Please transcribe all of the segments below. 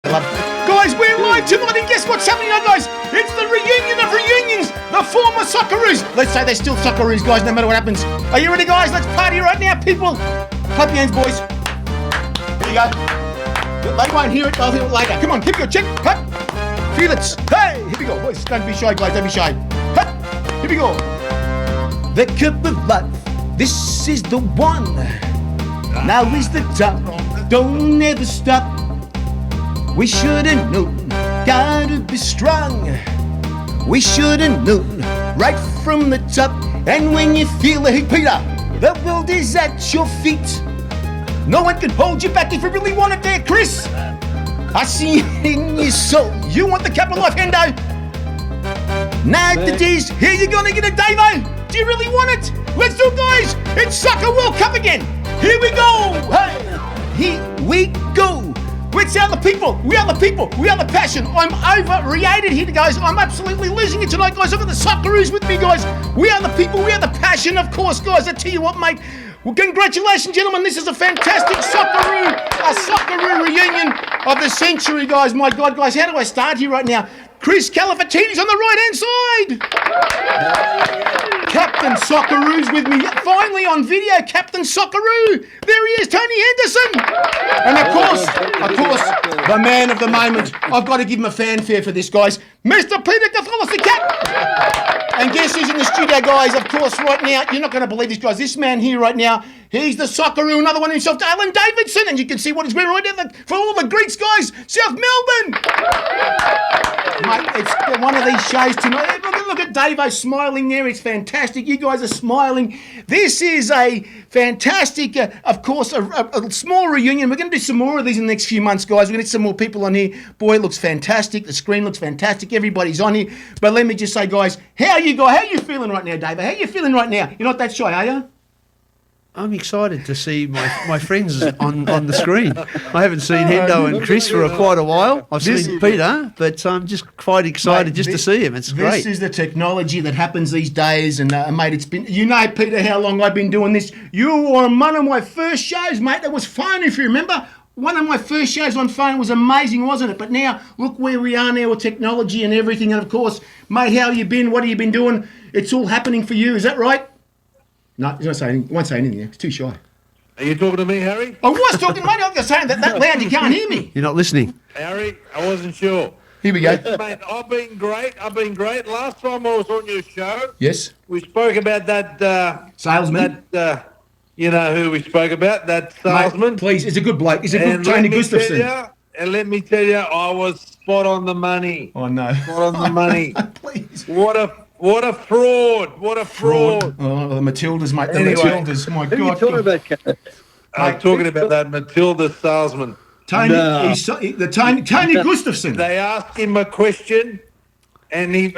Guys, we're live tonight, and guess what's happening now, guys? It's the reunion of reunions, the former Socceroos. Let's say they're still Socceroos, guys, no matter what happens. Are you ready, guys? Let's party right now, people. Clap your hands, boys. Here you go. They won't hear it, they'll hear it later. Come on, keep your check. Huh? Feel it. Hey, here we go, boys. Don't be shy, guys, don't be shy. Huh? Here we go. The cup of life, this is the one. Now is the time, don't ever stop. We should have known, gotta be strong. We should have known, right from the top. And when you feel the heat, Peter, the world is at your feet. No one can hold you back if you really want it there, Kris. I see it in your soul. You want the cup of life, Hendo? Now the days, here you're gonna get it, Davo. Do you really want it? Let's do it, guys. It's Soccer World Cup again. Here we go. Hey, here we go. It's our the people. We are the people. We are the passion. I'm overreacted here, guys. I'm absolutely losing it tonight, guys. I've got the Socceroos with me, guys. We are the people. We are the passion, of course, guys. I tell you what, mate. Well, congratulations, gentlemen. This is a fantastic Socceroo reunion of the century, guys. My God, guys, how do I start here right now? Kris Kalifatidis on the right-hand side. Captain Socceroo's with me. Finally on video, Captain Socceroo. There he is, Tony Henderson. And of course, the man of the moment. I've got to give him a fanfare for this, guys. Mr. Peter Katholos, the cat. And guess who's in the studio, guys? Of course, right now, you're not going to believe this, guys. This man here right now, he's the Socceroo, another one himself, Davidson. And you can see what he's wearing right now for all the Greeks, guys. South Melbourne. Mate, it's one of these shows tonight. Look at Davo smiling there. It's fantastic. You guys are smiling. This is a fantastic, of course, a small reunion. We're going to do some more of these in the next few months, guys. We're going to get some more people on here. Boy, it looks fantastic. The screen looks fantastic. Everybody's on here. But let me just say, guys, how are you feeling right now, Davo? How are you feeling right now? You're not that shy, are you? I'm excited to see my friends on the screen. I haven't seen Hendo and Kris for quite a while. I've seen Peter, but I'm just quite excited to see him. It's great. This is the technology that happens these days, and mate, it's been, you know, Peter, how long I've been doing this. You were on one of my first shows, mate. That was fun, if you remember. One of my first shows on phone was amazing, wasn't it? But now, look where we are now with technology and everything. And of course, mate, how have you been? What have you been doing? It's all happening for you, is that right? No, he's not saying anything. He won't say anything. He's too shy. Are you talking to me, Harry? I was talking, mate. I was saying that loud you can't hear me. You're not listening. Harry, I wasn't sure. Here we go. Mate, I've been great. Last time I was on your show, yes, we spoke about that salesman. You know who we spoke about, that salesman. Mate, please, it's a good bloke. He's a good Tony Gustafsson. And let me tell you, I was spot on the money. Oh, no. Spot on the money. Please. What a fraud. What a fraud. Oh, the Matildas, mate. Anyway, the Matildas. My Who God. are you talking about? I'm talking about that Matilda salesman. Tony Gustafsson. They asked him a question, and he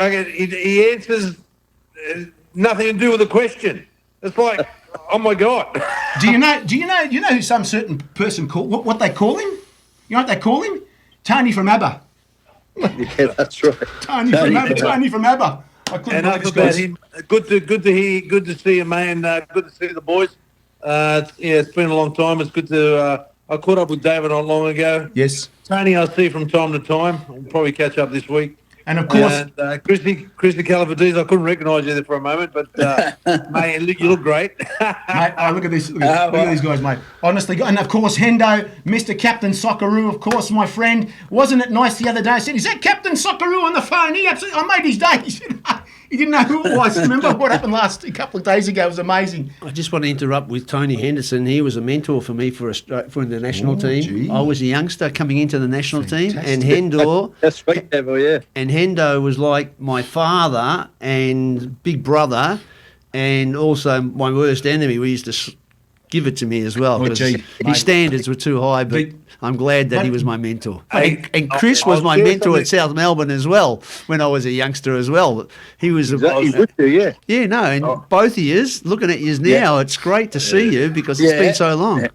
answers nothing to do with the question. It's like, oh my God. Do you know who some certain person call what they call him? You know what they call him? Tony from ABBA. Yeah, that's right. Tony from ABBA. I couldn't believe about him. Good to see you, man. Good to see the boys. It's been a long time. It's good to. I caught up with David not long ago. Yes. Tony, I see from time to time. We'll probably catch up this week. And of course, Kris Kalifatidis, I couldn't recognise you there for a moment, but mate, you look great. Mate, look at this. Look at these guys, mate. Honestly, and of course, Hendo, Mr. Captain Socceroo, of course, my friend. Wasn't it nice the other day? I said, "Is that Captain Socceroo on the phone?" I made his day. He said, he didn't know who it was. Remember what happened a couple of days ago? It was amazing. I just want to interrupt with Tony Henderson. He was a mentor for me for the national team. Gee. I was a youngster coming into the national team, and Hendo. That's right, Devil, yeah. And Hendo was like my father and big brother, and also my worst enemy. We used to give it to me as well because his standards were too high. But I'm glad that he was my mentor. And Kris was my mentor at South Melbourne as well when I was a youngster as well. He was exactly good too, yeah. Yeah, no, and both of yous, looking at yous now, it's great to see you because it's been so long. Yeah.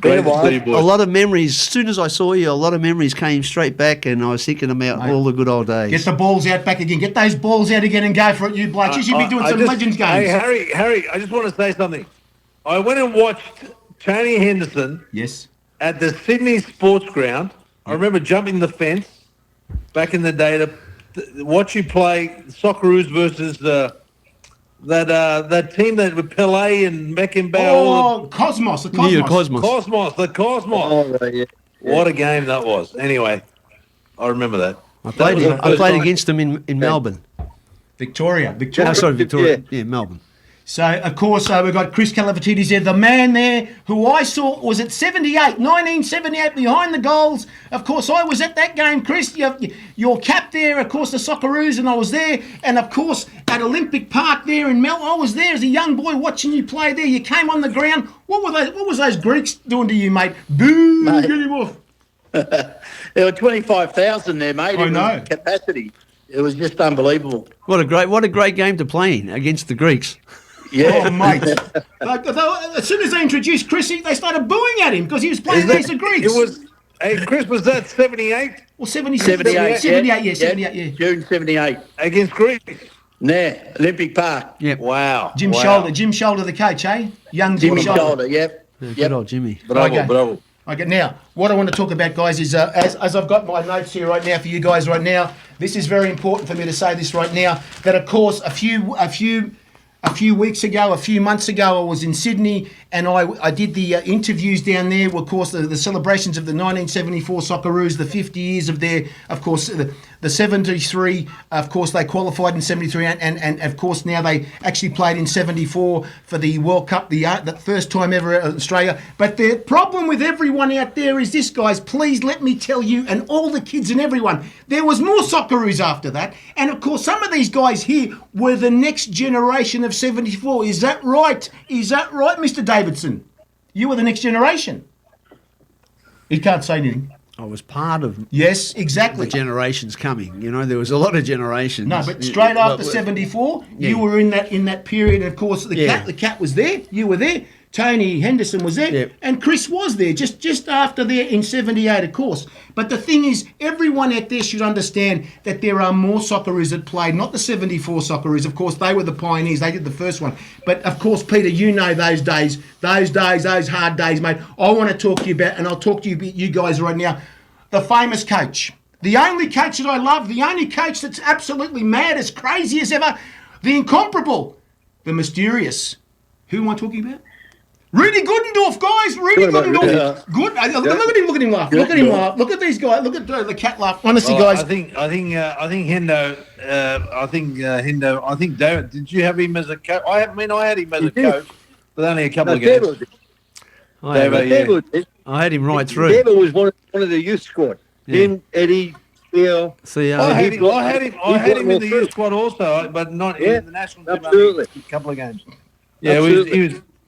Great to see you, boys. A lot of memories. As soon as I saw you, a lot of memories came straight back, and I was thinking about all the good old days. Get the balls out back again. Get those balls out again and go for it, you blokes. You should be doing some Legends games. Hey, Harry, I just want to say something. I went and watched Tony Henderson Yes. at the Sydney Sports Ground I remember jumping the fence back in the day to watch you play Socceroos versus that team that with Pele and Beckenbauer. Oh, Cosmos, the Cosmos. Yeah, Cosmos. The Cosmos. Oh, right, yeah. What a game that was. Anyway, I remember that. I played against them in Melbourne. Victoria. Oh, sorry, Victoria. Yeah, Melbourne. So, of course, we've got Kris Kalifatidis there, the man there who I saw was at 1978, behind the goals. Of course, I was at that game, Kris. Your cap there, of course, the Socceroos, and I was there. And, of course, at Olympic Park there in Melbourne, I was there as a young boy watching you play there. You came on the ground. What was those Greeks doing to you, mate? Boo, Mate. get him off. There were 25,000 there, mate. I know. Capacity. It was just unbelievable. What a great game to play in against the Greeks. Yeah. Oh, mate. As soon as they introduced Chrissy, they started booing at him because he was playing against the Greeks. It was. Hey, Chris, was that 78 Well, 78, yeah. June 78. against Greece? Nah, Olympic Park. Yep. Wow. Jim Shoulder, the coach, eh? Young Jimmy Shoulder. Shoulder, yep. Yeah, good old Jimmy. Bravo. Okay, now, what I want to talk about, guys, is as I've got my notes here right now for you guys right now, this is very important for me to say this right now, that, of course, a few weeks ago, a few months ago, I was in Sydney and I did the interviews down there. Of course, the celebrations of the 1974 Socceroos, the 50 years of their, of course, the 73. Of course, they qualified in 73, and of course now they actually played in 74 for the World Cup, the first time ever in Australia. But the problem with everyone out there is this, guys. Please let me tell you, and all the kids and everyone, there was more Socceroos after that, and of course some of these guys here were the next generation of 74. Is that right? Is that right, Mr. Davidson? You were the next generation. He can't say anything. I was part of Yes, exactly. the generations coming. You know, there was a lot of generations. No, but straight after 74, you were in that period. And of course, the cat was there. You were there. Tony Henderson was there, and Kris was there just after there in 78, of course. But the thing is, everyone out there should understand that there are more Socceroos that played, not the 74 Socceroos. Of course, they were the pioneers. They did the first one. But of course, Peter, you know those hard days, mate. I want to talk to you about, and I'll talk to you guys right now, the famous coach. The only coach that I love, the only coach that's absolutely mad, as crazy as ever, the incomparable, the mysterious. Who am I talking about? Rudy Goodendorf, guys. Rudy Goodendorf. Good. Look at him laugh. Look at him laugh. Look at these guys. Look at the cat laugh. Honestly, guys. I think Hendo. I think David. Did you have him as a coach? I had him as a coach, but only a couple of games. I had him right through. David was one of the youth squad. Him, Eddie, Theo. I had him in the youth squad also, but not in the national team. Absolutely. A couple of games. Yeah,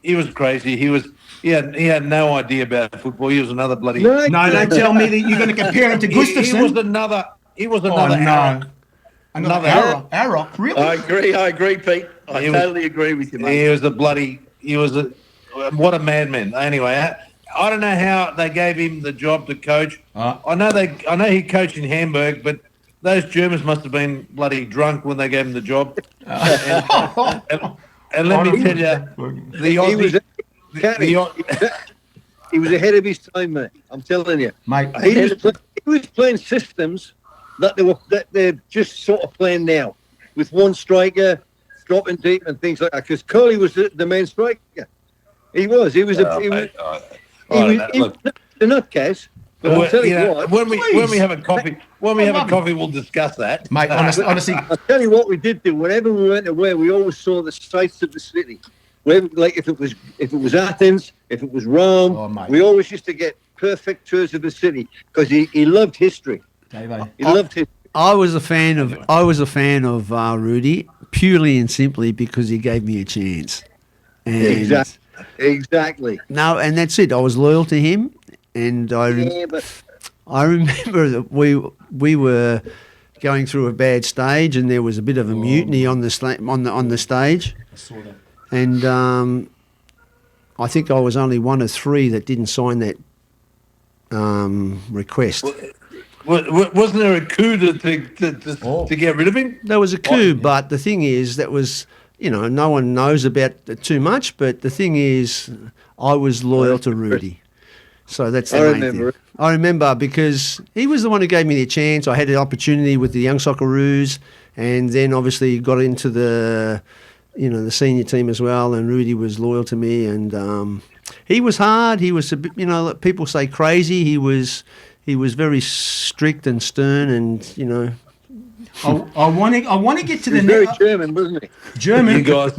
he was crazy. He had no idea about football. He was another bloody. No, don't tell me that you're going to compare him to Gustafsson. He was another error. Another error. Really? I agree, Pete. I totally agree with you, mate. What a madman. Anyway, I don't know how they gave him the job to coach. I know he coached in Hamburg, but those Germans must have been bloody drunk when they gave him the job. And let me tell you, he was ahead of his time, mate. I'm telling you, mate. He was playing systems that they're just sort of playing now, with one striker dropping deep and things like that. Because Curly was the main striker. He was. He was a nutcase. But I'll tell you what. When we have a coffee, we'll discuss that, mate. Honestly, I'll tell you what we did do. Whenever we went away, we always saw the sights of the city. Like if it was Athens, if it was Rome, we always used to get perfect tours of the city because he loved history. He loved history. I was a fan of Rudy purely and simply because he gave me a chance. And Exactly. No, and that's it. I was loyal to him. And I remember that we were going through a bad stage, and there was a bit of a mutiny on the stage. I saw that. And I think I was only one of three that didn't sign that request. Wasn't there a coup to get rid of him? There was a coup, but the thing is, that was, no one knows about it too much. But the thing is, I was loyal to Rudy. So that's the main thing. I remember because he was the one who gave me the chance. I had the opportunity with the young Socceroos, and then obviously got into the senior team as well. And Rudy was loyal to me, and he was hard. He was a bit, people say crazy. He was very strict and stern, and I want to get to the very German, wasn't he? German. You guys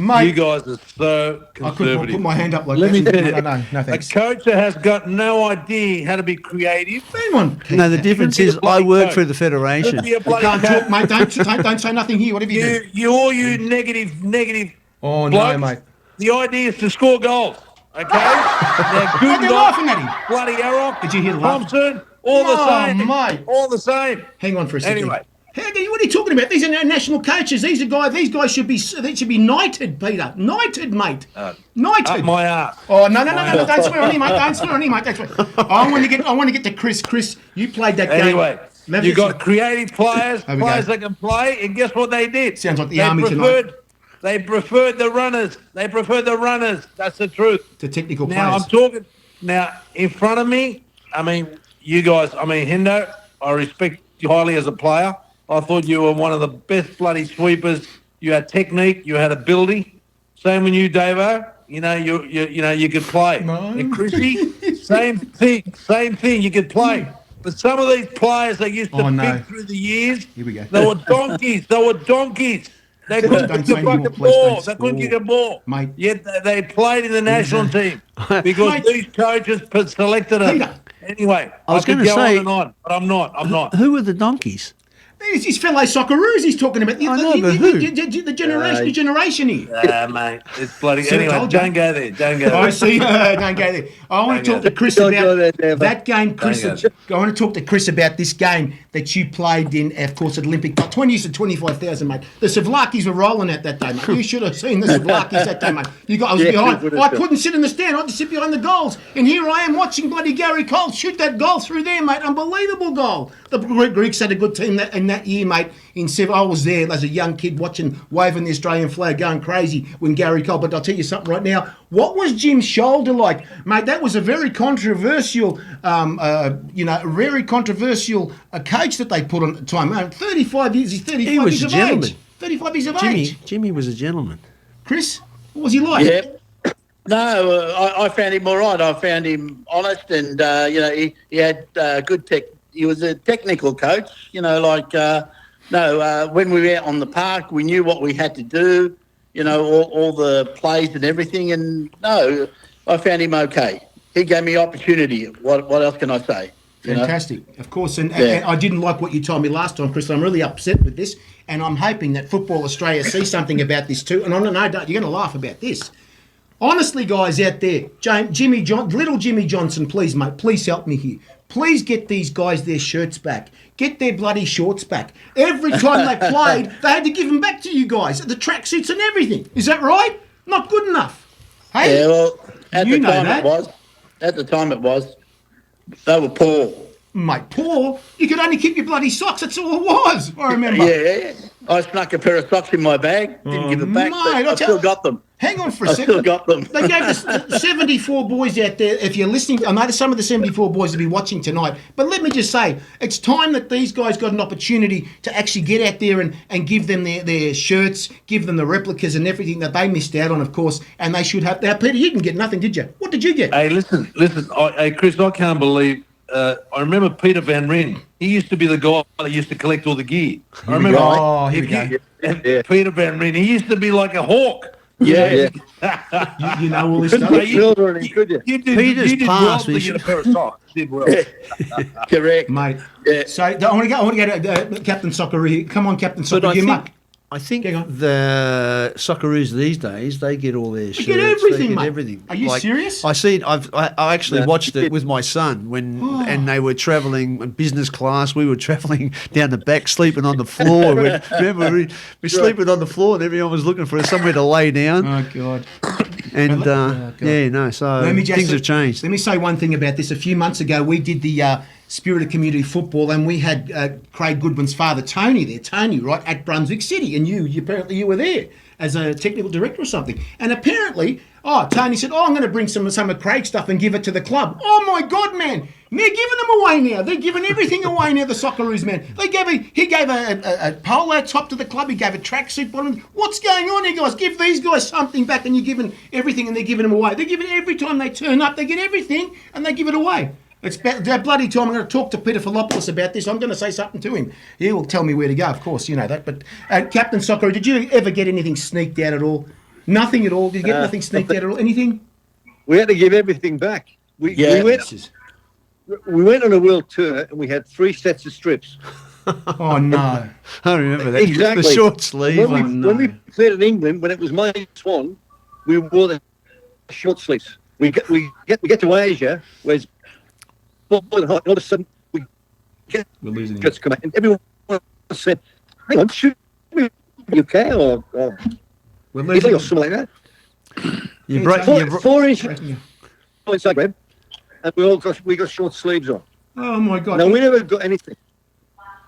are so I couldn't conservative. put my hand up like Let that. me tell you, No, a thanks. coach that has got no idea how to be creative. Anyone? No, the difference is I work for the federation. Be a bloody Can't coach. talk, mate. Don't say nothing here. Whatever you do. You negative. Oh blokes, no, mate. The idea is to score goals. Okay, they're Oh, good they're guys. laughing at him. Bloody Arrock. Did you hear the laugh? Thompson? All the Oh, same. mate. All the same. Hang on for a second. Anyway. What are you talking about? These are national coaches. These guys should be knighted, Peter. Knighted, mate. Knighted. Up my ass. Oh no! Don't swear on him, mate. Don't swear on him, mate. Don't swear. I want to get to Kris. Kris, you played that game. Anyway, you got creative players, There we go. players that can play, and guess what they did? Sounds like the army tonight. They preferred the runners. That's the truth. To technical Now players. I'm talking. Now in front of me, you guys. Hendo, I respect you highly as a player. I thought you were one of the best bloody sweepers. You had technique. You had ability. Same with you, Davo. You could play. No. And Chrissy, same thing. You could play. But some of these players they used to pick through the years, Here we go. they were donkeys. They couldn't Don't kick say the anymore, fucking please, ball. don't. They couldn't kick a ball. Mate. Yet they played in the national team because Mate. these coaches selected them. Peter. Anyway, I was could gonna go say- on and on, but I'm not. Who were the donkeys? It's his fellow Socceroos he's talking about. I know, but who? The generation here. Mate, it's bloody. See, I Anyway, told you. don't go there. Don't go there. I see. Don't go there. I want to talk to Kris Don't go about there, Dave. that game, Kris. Don't I want to talk to Kris about this game that you played in, of course, at Olympic. 20 to 25,000, mate. The Savlakis were rolling out that day, mate. You should have seen the Savlakis that day, mate. I was behind. I couldn't sit in the stand. I had to sit behind the goals. And here I am watching bloody Gary Cole shoot that goal through there, mate. Unbelievable goal. The Greeks had a good team in that year, mate. I was there as a young kid waving the Australian flag, going crazy when Gary Cole. But I'll tell you something right now. What was Jim's shoulder like, mate? That was a very controversial, coach that they put on at the time. 35 years. He's 35 He was years a of gentleman. age. 35 years of age. Jimmy was a gentleman. Kris, what was he like? Yeah. No, I found him all right. I found him honest, and he had good tech. He was a technical coach. When we were out on the park, we knew what we had to do. All the plays and everything. And no, I found him okay. He gave me opportunity. What else can I say? Fantastic, of course. And I didn't like what you told me last time, Kris. I'm really upset with this, and I'm hoping that Football Australia sees something about this too. And I know you're going to laugh about this. Honestly, guys out there, little Jimmy Johnson, please, mate, please help me here. Please get these guys their shirts back. Get their bloody shorts back. Every time they played, they had to give them back to you guys, the tracksuits and everything. Is that right? Not good enough. Hey, Yeah, well, at you the know time that. it was. They were poor. Mate, poor. You could only keep your bloody socks. That's all it was. I remember. Yeah. I snuck a pair of socks in my bag. Didn't give it back. mate, But I still got them. Hang on for a I second. still got them. They gave us 74 boys out there. If you're listening, I know some of the 74 boys will be watching tonight. But let me just say, it's time that these guys got an opportunity to actually get out there and give them their shirts, give them the replicas and everything that they missed out on, of course. And they should have. Now, Peter, you didn't get nothing, did you? What did you get? Hey, listen. Hey, Kris, I can't believe. I remember Peter Van Ryn. He used to be the guy that used to collect all the gear. I remember. Oh, here we go. Peter Van Ryn. He used to be like a hawk. Yeah. You know all this Couldn't stuff. say Silver on him, could you? You Peter's did well past, to we get a should- pair of socks. Did well. Correct. Mate, Yeah. so I want to go to Captain Socceroo here. Come on, Captain But Socceroo. I think Hang on. the Socceroos these days, they get all their shirts. get everything, they get mate. everything. Are you serious? I see. I actually watched it with my son and they were travelling in business class. We were travelling down the back, sleeping on the floor. Remember, we were sleeping on the floor, and everyone was looking for somewhere to lay down. Oh God. And God. So things have changed. Let me say one thing about this. A few months ago, we did the spirit of community football, and we had Craig Goodwin's father, Tony, right, at Brunswick City, and you apparently you were there as a technical director or something. And apparently, Tony said, I'm going to bring some of Craig's stuff and give it to the club. Oh my God, man. They're giving them away now. They're giving everything away now, the Socceroos, man. He gave a polo top to the club. He gave a tracksuit bottom. What's going on here, guys? Give these guys something back, and you're giving everything, and they're giving them away. They're giving every time they turn up, they get everything, and they give it away. It's that bloody time. I'm going to talk to Peter Philopoulos about this. I'm going to say something to him. He will tell me where to go, of course, you know that. But Captain Socceroo, did you ever get anything sneaked out at all? Nothing at all? Did you get nothing sneaked out at all? Anything? We had to give everything back. We went on a world tour, and we had 3 sets of strips. Oh, no. I remember that. Exactly. The short sleeve. When we played in England, when it was -1, we wore the short sleeves. We get to Asia, where it's boiling hot, and all of a sudden we're losing it. Come out, and everyone said, "Hang on, shoot me, UK or Italy or something like that." 4 inches in Zagreb, and we got short sleeves on. Oh my God! No, we never got anything.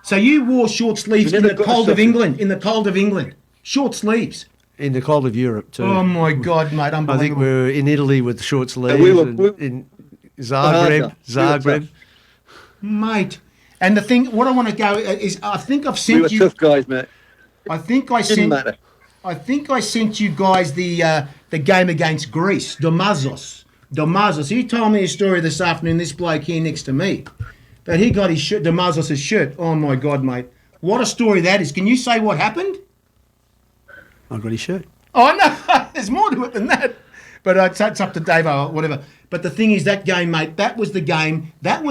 So you wore short sleeves in the cold of England. In the cold of England, short sleeves. In the cold of Europe too. Oh my God, mate! Unbelievable. I think we were in Italy with short sleeves. In Zagreb. Mate. And the thing, what I want to go is, I think I've sent you. We were tough guys, mate. I think I sent you guys the game against Greece, Domazos. He told me a story this afternoon. This bloke here next to me, that he got his shirt, Domazos' shirt. Oh my God, mate! What a story that is. Can you say what happened? I got his shirt. Oh no, there's more to it than that. But it's up to Dave or whatever. But the thing is, that game, mate, that was the game that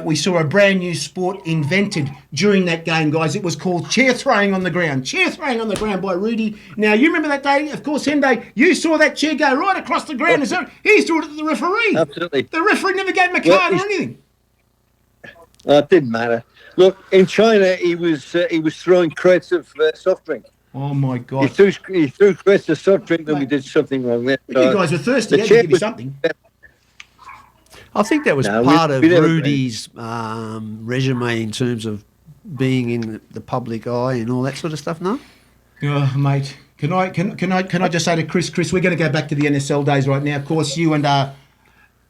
we saw a brand new sport invented during that game, guys. It was called chair throwing on the ground. Chair throwing on the ground by Rudy. Now, you remember that day, of course, Hende, you saw that chair go right across the ground. He threw it at the referee. Absolutely. The referee never gave him a card or anything. It didn't matter. Look, in China, he was throwing crates of soft drink. Oh my God! He threw crates of soft drink, then we did something wrong there. You guys were thirsty. You had to give me something. I think that was part of Rudy's resume in terms of being in the public eye and all that sort of stuff. No. Oh, mate, can I just say to Kris, we're going to go back to the NSL days right now. Of course, you and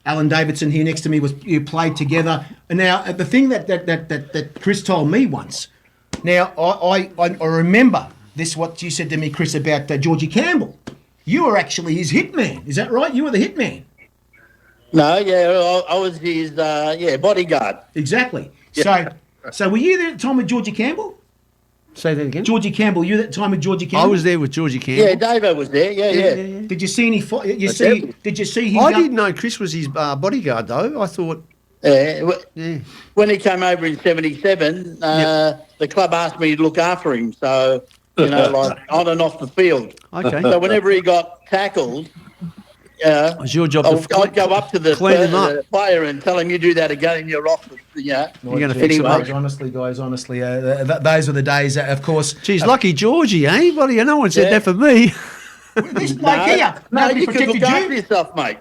Alan Davidson here next to me you played together. And now the thing that Kris told me once. Now I remember. This what you said to me, Kris, about Georgie Campbell. You were actually his hitman. Is that right? You were the hitman. No, yeah, I was his bodyguard. Exactly. Yeah. So were you there at the time with Georgie Campbell? Say that again. Georgie Campbell. You at the time with Georgie Campbell? I was there with Georgie Campbell. Yeah, Davo was there. Yeah. Did you see any? Did you see his? I didn't know Kris was his bodyguard though. I thought. When he came over in '77, the club asked me to look after him. So. Like on and off the field. Okay. So whenever he got tackled, it was your job I'd go up to the player and tell him, "You do that again, and you're off." You're going to fix him up. Honestly, guys. Those were the days. Of course. Geez, lucky Georgie, eh? Buddy, no one said that for me. This bloke here. You could look after yourself, mate.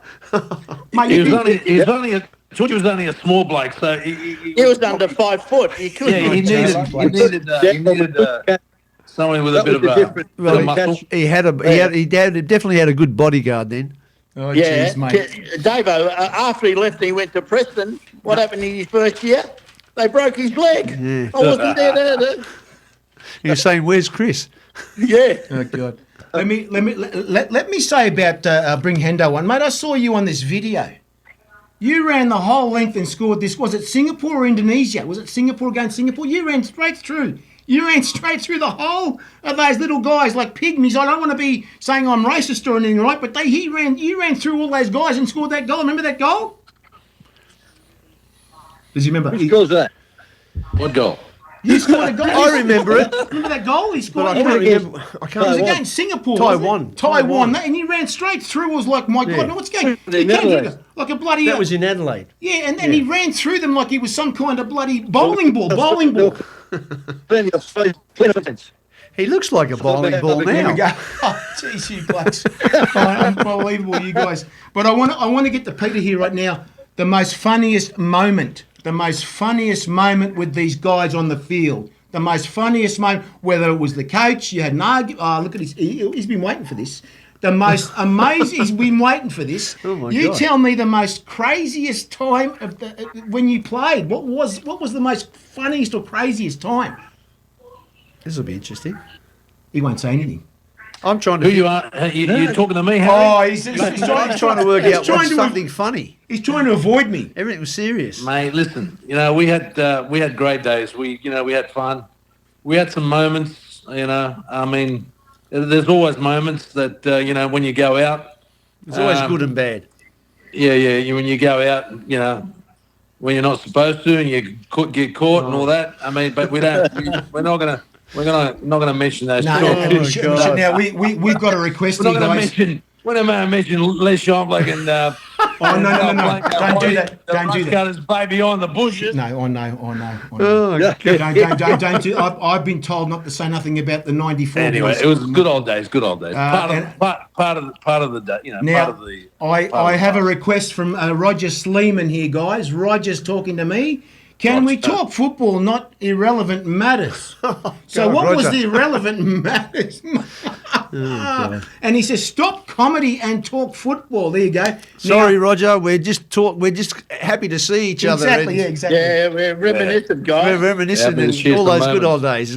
Georgie was only a small bloke, so he was under 5 foot. He could. Yeah, he needed. Someone with a bit of muscle. He definitely had a good bodyguard then. Oh, yeah, geez, mate. Davo, after he left, he went to Preston. What happened in his first year? They broke his leg. Yeah. I wasn't there. You're saying, "Where's Kris?" Yeah. Oh God. Let me say about bring Hendo one, mate. I saw you on this video. You ran the whole length and scored this. Was it Singapore or Indonesia? Was it Singapore against Singapore? You ran straight through. You ran straight through the whole of those little guys like pygmies. I don't want to be saying I'm racist or anything, right? But you ran through all those guys and scored that goal. Remember that goal? Does you remember? Which goal's that? What goal? You scored a goal. I remember it. Remember that goal he scored? I can't remember. It was against Singapore. Taiwan. And he ran straight through. It was like, my God, no, what's going on? Like a bloody... That was in Adelaide. Yeah, and then he ran through them like he was some kind of bloody bowling ball. He looks like a bowling ball now. There we go. Oh, jeez, you blokes. Unbelievable, you guys. But I want to get to Peter here right now. The most funniest moment the most funniest moment with these guys on the field? The most funniest moment, whether it was the coach, you had an argument. Oh, look at this. He's been waiting for this. The most amazing, he's been waiting for this. Oh my you God. tell me the most craziest time of when you played. What was the most funniest or craziest time? This will be interesting. He won't say anything. I'm trying to. Who you are? You're talking to me, Harry? Oh, he's I'm trying to work out what's something funny. He's trying to avoid me. Everything was serious. Mate, listen. We had great days. We had fun. We had some moments. I mean, there's always moments that when you go out. It's always good and bad. Yeah. When you go out, when you're not supposed to, and you get caught and all that. I mean, but we don't. We're not gonna mention those. No, we should. Now we've got a request We're here, not going to guys. mention. We're not going to mention Les Champlain and. No. Don't do that. Don't do that. Got his baby on the bushes. No. Oh, Don't do. I've been told not to say nothing about the '94. Anyway, boys. it was good old days. Good old days. Part of the day. Now, part of the. I have a request from Roger Sleeman here, guys. Roger's talking to me. Can we talk football, not irrelevant matters? So what was the irrelevant matters? And he says, stop comedy and talk football. There you go. Sorry, Roger. We're just happy to see each other. Exactly. Yeah, exactly. Yeah, we're reminiscent, guys. We're reminiscent Yeah, of cheers all for those good moments. old days.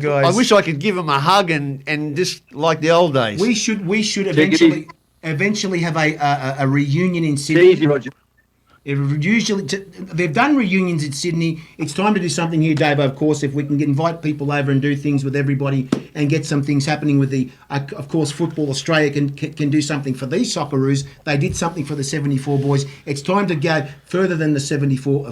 Guys. I wish I could give them a hug and just like the old days. We should Take it eventually have a reunion in It's Sydney. easy, Roger. They've done reunions in Sydney. It's time to do something here, Dave. Of course, if we can invite people over and do things with everybody and get some things happening with the, of course, Football Australia can do something for these Socceroos. They did something for the 74 boys. It's time to go further than the 74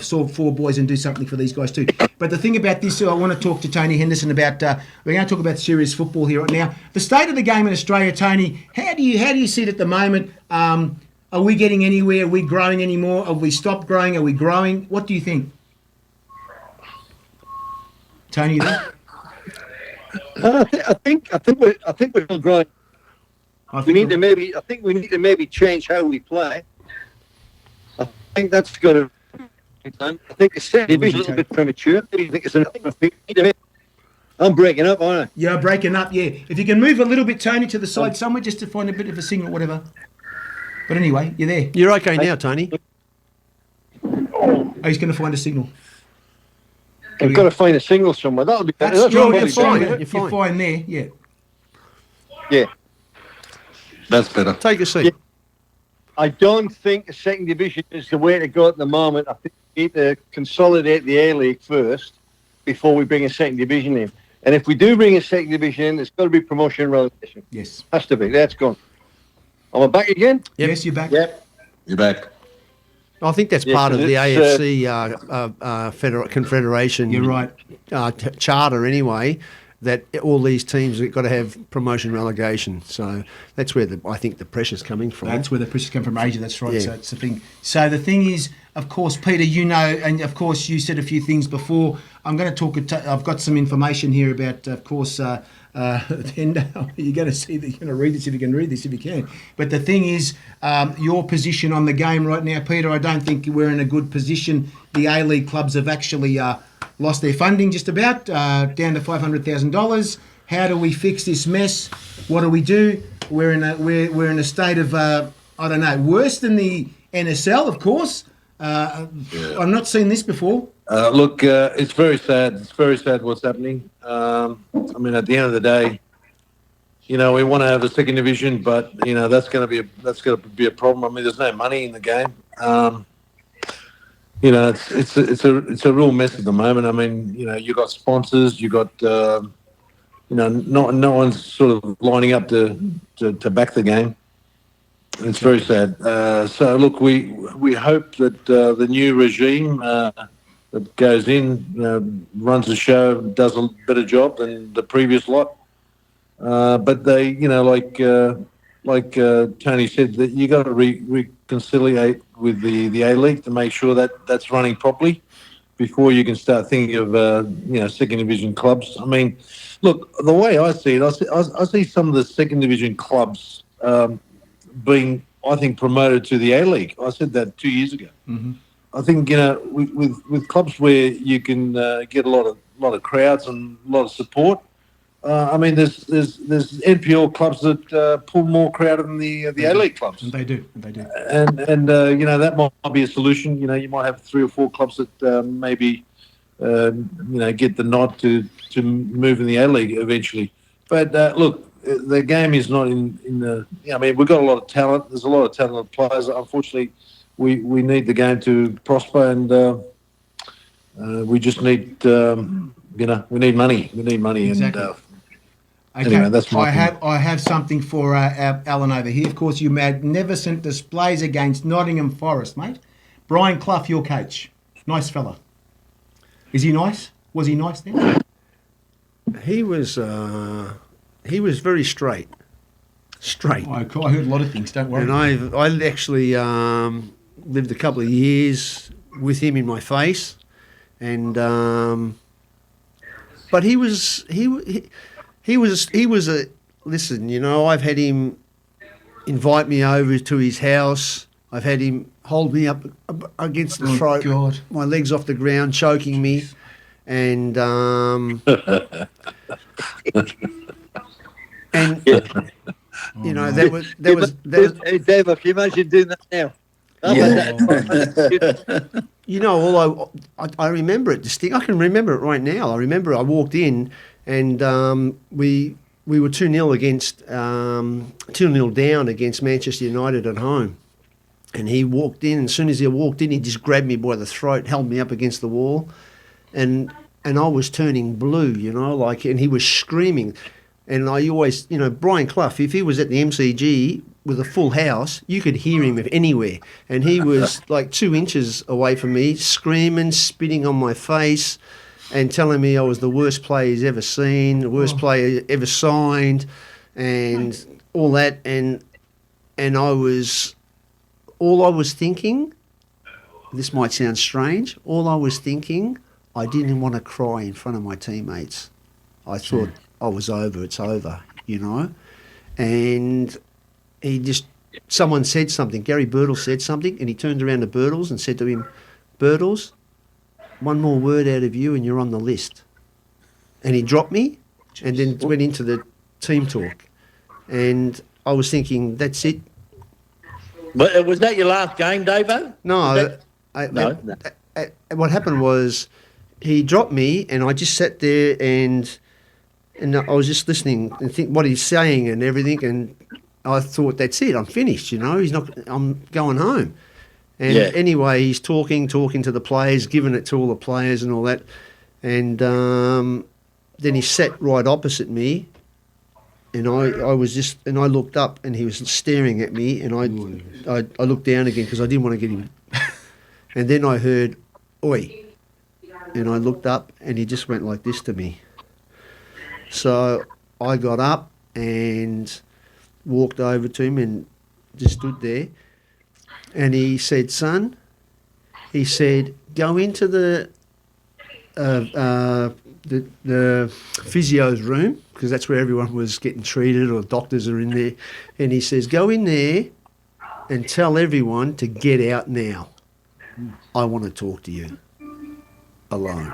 boys and do something for these guys too. But the thing about this, I want to talk to Tony Henderson about. We're going to talk about serious football here right now. The state of the game in Australia, Tony. How do you see it at the moment? Are we getting anywhere? Are we growing anymore? Have we stopped growing? Are we growing? What do you think? Tony, you there? I think we're still growing. I We need to maybe change how we play. I think that's going to be done. I think the second division is a little bit premature. I think it's I'm breaking up, aren't I? You're breaking up, yeah. If you can move a little bit, Tony, to the side somewhere just to find a bit of a signal, whatever. But anyway, you're there. You're okay now, Tony. Oh, he's going to find a signal. I've got to find a signal somewhere. That'll be better. That's you're probably fine. better. You're fine there, yeah. Yeah. That's better. Take a seat. Yeah. I don't think the second division is the way to go at the moment. I think we need to consolidate the A-League first before we bring a second division in. And if we do bring a second division in, it's got to be promotion and relegation. Yes. Has to be. That's gone. Am I back again? Yep. Yes, you're back. Yep. You're back. I think that's Yeah, part of the it's, AFC Confederation. You're right. Charter anyway. That all these teams have got to have promotion relegation. So that's where I think the pressure's coming from. That's where the pressures come from, Asia. That's right. Yeah. So it's the thing. So the thing is, of course, Peter, you know, and of course you said a few things before. I'm going to talk. I've got some information here about, of course, Hendo. You're going to see that. You're going to read this if you can read this if you can. But the thing is, your position on the game right now, Peter. I don't think we're in a good position. The A-League clubs have actually lost their funding just about down to $500,000. How do we fix this mess? What do we do? We're in a state of I don't know, worse than the NSL, of course. I've not seen this before. Look, it's very sad. It's very sad what's happening. I mean, at the end of the day, we want to have a second division, but that's going to be a problem. I mean, there's no money in the game. It's a real mess at the moment. I mean, you got sponsors, you got no one's sort of lining up to back the game. It's very sad. So look, we hope that the new regime that goes in, runs the show, does a better job than the previous lot. But they, like Tony said, that you got to reconciliate with the A-League to make sure that that's running properly before you can start thinking of second division clubs. I mean, look, the way I see it, I see some of the second division clubs being, I think, promoted to the A-League. I said that 2 years ago. Mm-hmm. I think with clubs where you can get a lot of crowds and a lot of support. I mean, there's NPL clubs that pull more crowd than the A-League clubs. And they do. And that might be a solution. You might have 3 or 4 clubs that maybe get the nod to move in the A-League eventually. But look, the game is not in the. I mean, we've got a lot of talent. There's a lot of talented players. Unfortunately, we need the game to prosper, and we just need we need money. We need money. Exactly. And okay. Anyway, that's my I have something for Alan over here. Of course, you magnificent displays against Nottingham Forest, mate. Brian Clough, your coach, nice fella. Is he nice? Was he nice then? He was very straight. Straight. I heard a lot of things. Don't worry. And I actually lived a couple of years with him in my face, and but he was a listen. I've had him invite me over to his house. I've had him hold me up against the throat, God. My legs off the ground, choking me, and and that was Hey, Dave, can you imagine doing that now? I remember it distinct. I can remember it right now. I remember I walked in and we were 2-0 against 2-0 down against Manchester United at home. And he walked in, and as soon as he walked in, he just grabbed me by the throat, held me up against the wall, and I was turning blue, and he was screaming. And I always, Brian Clough, if he was at the MCG with a full house, you could hear him anywhere. And he was like 2 inches away from me, screaming, spitting on my face, and telling me I was the worst player he's ever seen, the worst player ever signed, and all that. And all I was thinking, this might sound strange, I didn't want to cry in front of my teammates. I thought I was over, it's over, And someone said something, Gary Birtles said something, and he turned around to Birtles and said to him, Birtles, one more word out of you and you're on the list. And he dropped me and then went into the team talk. And I was thinking, that's it. But was that your last game, Davo? No. What happened was he dropped me and I just sat there and I was just listening and think what he's saying and everything, and I thought, that's it, I'm finished, I'm going home. And anyway, he's talking to the players, giving it to all the players and all that, and then he sat right opposite me, and I looked up and he was staring at me, and I looked down again because I didn't want to get him. And then I heard, oi, and I looked up and he just went like this to me. So I got up and walked over to him and just stood there. And he said, son, go into the physio's room, because that's where everyone was getting treated or doctors are in there. And he says, go in there and tell everyone to get out now. I want to talk to you alone.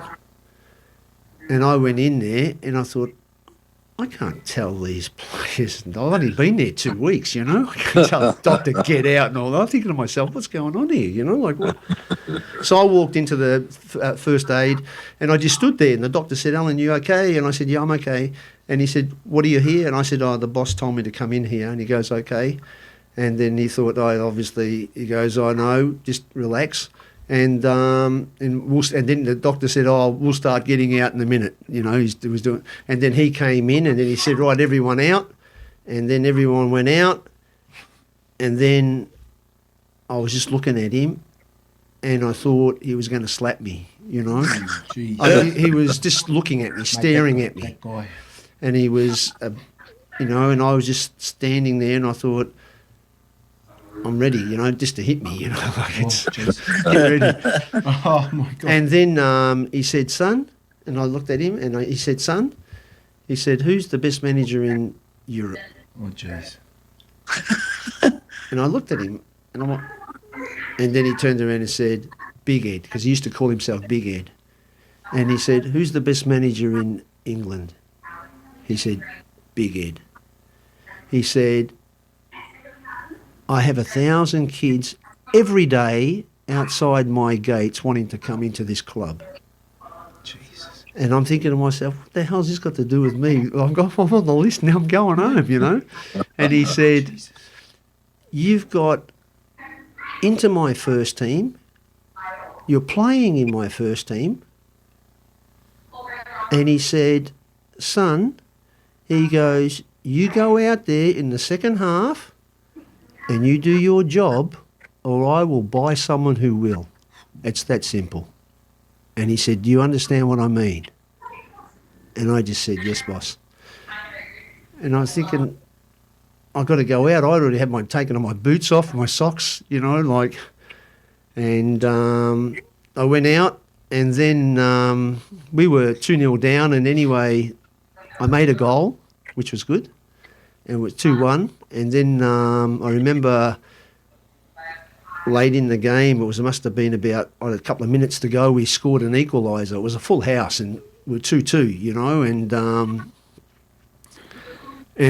And I went in there and I thought, I can't tell these players, I've only been there 2 weeks, I can't tell the doctor get out and all that. I'm thinking to myself, what's going on here, like what? So I walked into the first aid and I just stood there and the doctor said, Alan, you okay? And I said, yeah, I'm okay. And he said, what are you here? And I said, the boss told me to come in here. And he goes, okay. And then he thought, he goes, I know, just relax. And then the doctor said, we'll start getting out in a minute. He was doing. And then he came in and then he said, right, everyone out. And then everyone went out. And then I was just looking at him and I thought he was going to slap me, He was just looking at me, staring at me. That guy. And he was, and I was just standing there and I thought, I'm ready, just to hit me, get ready. Oh, my God. And then he said, son, and I looked at him and he said, son, who's the best manager in Europe? Oh, jeez. And I looked at him and then he turned around and said, Big Ed, because he used to call himself Big Ed. And he said, who's the best manager in England? He said, Big Ed. He said, I have 1,000 kids every day outside my gates wanting to come into this club. Jesus. And I'm thinking to myself, what the hell's this got to do with me? I'm on the list now, I'm going home, you know. And he said, you've got into my first team, you're playing in my first team. And he said, son, he goes, you go out there in the second half and you do your job, or I will buy someone who will. It's that simple. And he said, do you understand what I mean? And I just said, yes, boss. And I was thinking, I've got to go out. I already had taken my boots off, my socks, you know, like, and I went out, and then we were 2-0 down, and anyway, I made a goal, which was good, and it was 2-1. And then I remember late in the game, it must have been about a couple of minutes to go, we scored an equaliser. It was a full house, and we were 2-2, you know, and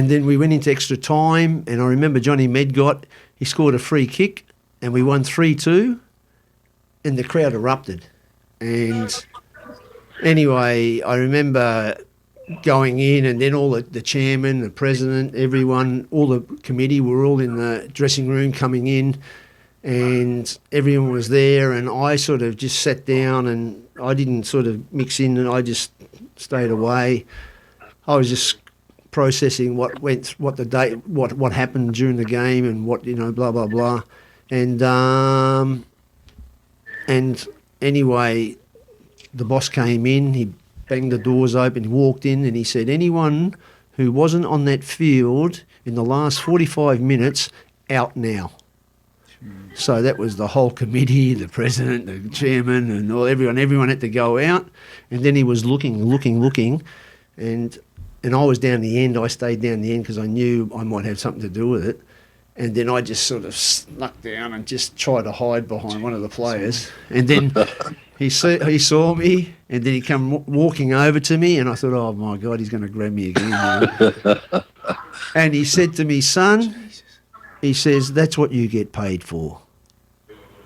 then we went into extra time, and I remember Johnny Medgott, he scored a free kick, and we won 3-2, and the crowd erupted. And anyway, I remember going in, and then all the chairman, the president, everyone, all the committee were all in the dressing room coming in, and everyone was there, and I sort of just sat down, and I didn't sort of mix in, and I just stayed away. I was just processing what happened during the game, and what, you know, blah blah blah, and anyway, the boss came in. He banged the doors open. He walked in, and he said, "Anyone who wasn't on that field in the last 45 minutes, out now." So that was the whole committee, the president, the chairman, and everyone. Everyone had to go out, and then he was looking, and I was down the end. I stayed down the end because I knew I might have something to do with it. And then I just sort of snuck down and just tried to hide behind one of the players. And then he saw me, and then he come walking over to me, and I thought, oh my God, he's going to grab me again. You know? And he said to me, son, he says, that's what you get paid for.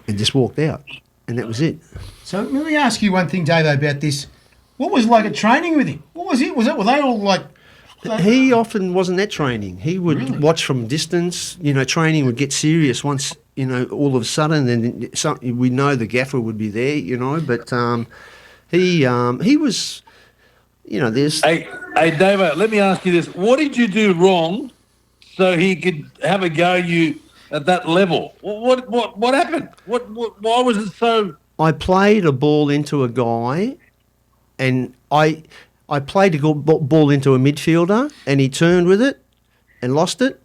And just walked out. And that was it. So let me ask you one thing, Davo, about this. What was like a training with him? What was it? Were they all like... He often wasn't at training. He would watch from distance. You know, training would get serious once, you know, all of a sudden, and we know the gaffer would be there, you know, but he was, you know, there's... Hey, Davo, let me ask you this. What did you do wrong so he could have a go at you at that level? What happened? Why was it so... I played a ball into a guy, and I played a ball into a midfielder, and he turned with it and lost it,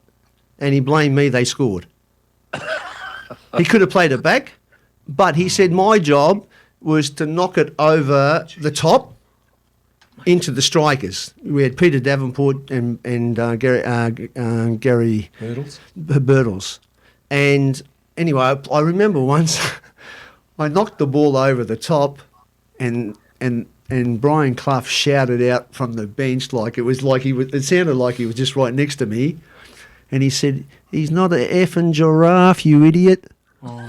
and he blamed me. They scored. He could have played it back, but he said my job was to knock it over the top into the strikers. We had Peter Davenport and Gary Birtles. And anyway, I remember once I knocked the ball over the top, and Brian Clough shouted out from the bench it sounded like he was just right next to me, and he said, "He's not an effing giraffe, you idiot." Oh.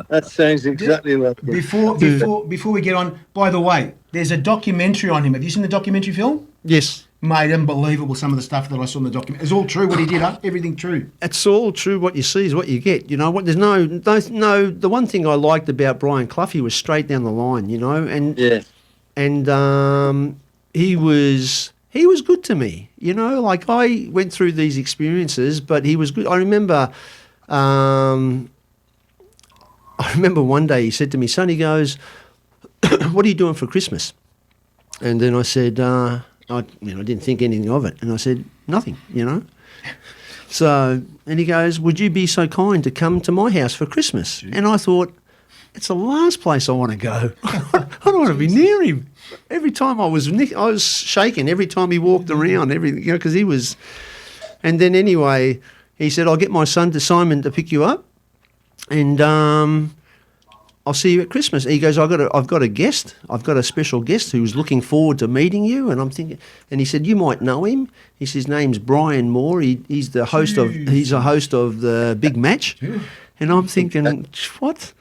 That sounds exactly like it. Before we get on, by the way, there's a documentary on him. Have you seen the documentary film? Yes. Mate, unbelievable, some of the stuff that I saw in the document. It's all true what he did, huh? Everything true. It's all true. What you see is what you get. You know what? There's no. The one thing I liked about Brian Clough, he was straight down the line. You know, and he was good to me. You know, like I went through these experiences, but he was good. I remember one day he said to me, "Son," he goes, "What are you doing for Christmas?" And then I said, I didn't think anything of it. And I said, nothing, you know. So, and he goes, would you be so kind to come to my house for Christmas? And I thought, it's the last place I want to go. I don't want to be near him. Every time I was shaking every time he walked around, everything, you know, because he was. And then anyway, he said, I'll get my son Simon to pick you up. and I'll see you at Christmas. He goes, I've got a guest. I've got a special guest who's looking forward to meeting you. And I'm thinking, and he said, you might know him. He says, his name's Brian Moore. He's a host of the Big Match. And I'm thinking, what?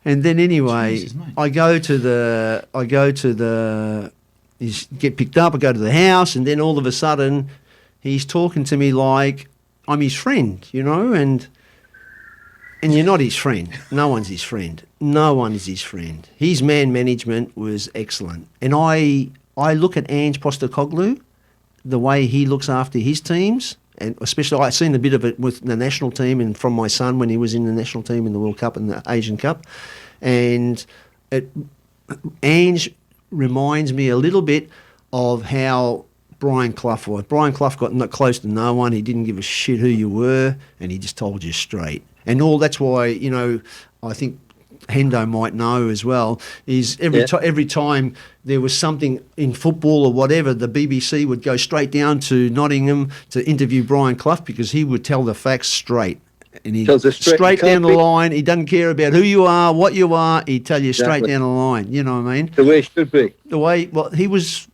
And then anyway, I get picked up. I go to the house, and then all of a sudden, he's talking to me like I'm his friend, and you're not his friend. No one's his friend. No one is his friend. His man management was excellent. And I look at Ange Postecoglou, the way he looks after his teams, and especially I've seen a bit of it with the national team and from my son when he was in the national team in the World Cup and the Asian Cup. And Ange reminds me a little bit of how Brian Clough was. Brian Clough got not close to no one. He didn't give a shit who you were, and he just told you straight. And that's why, I think Hendo might know as well, is every time there was something in football or whatever, the BBC would go straight down to Nottingham to interview Brian Clough because he would tell the facts straight. And he straight down the line. He doesn't care about who you are, what you are. He'd tell you straight down the line. You know what I mean? The way it should be. He was.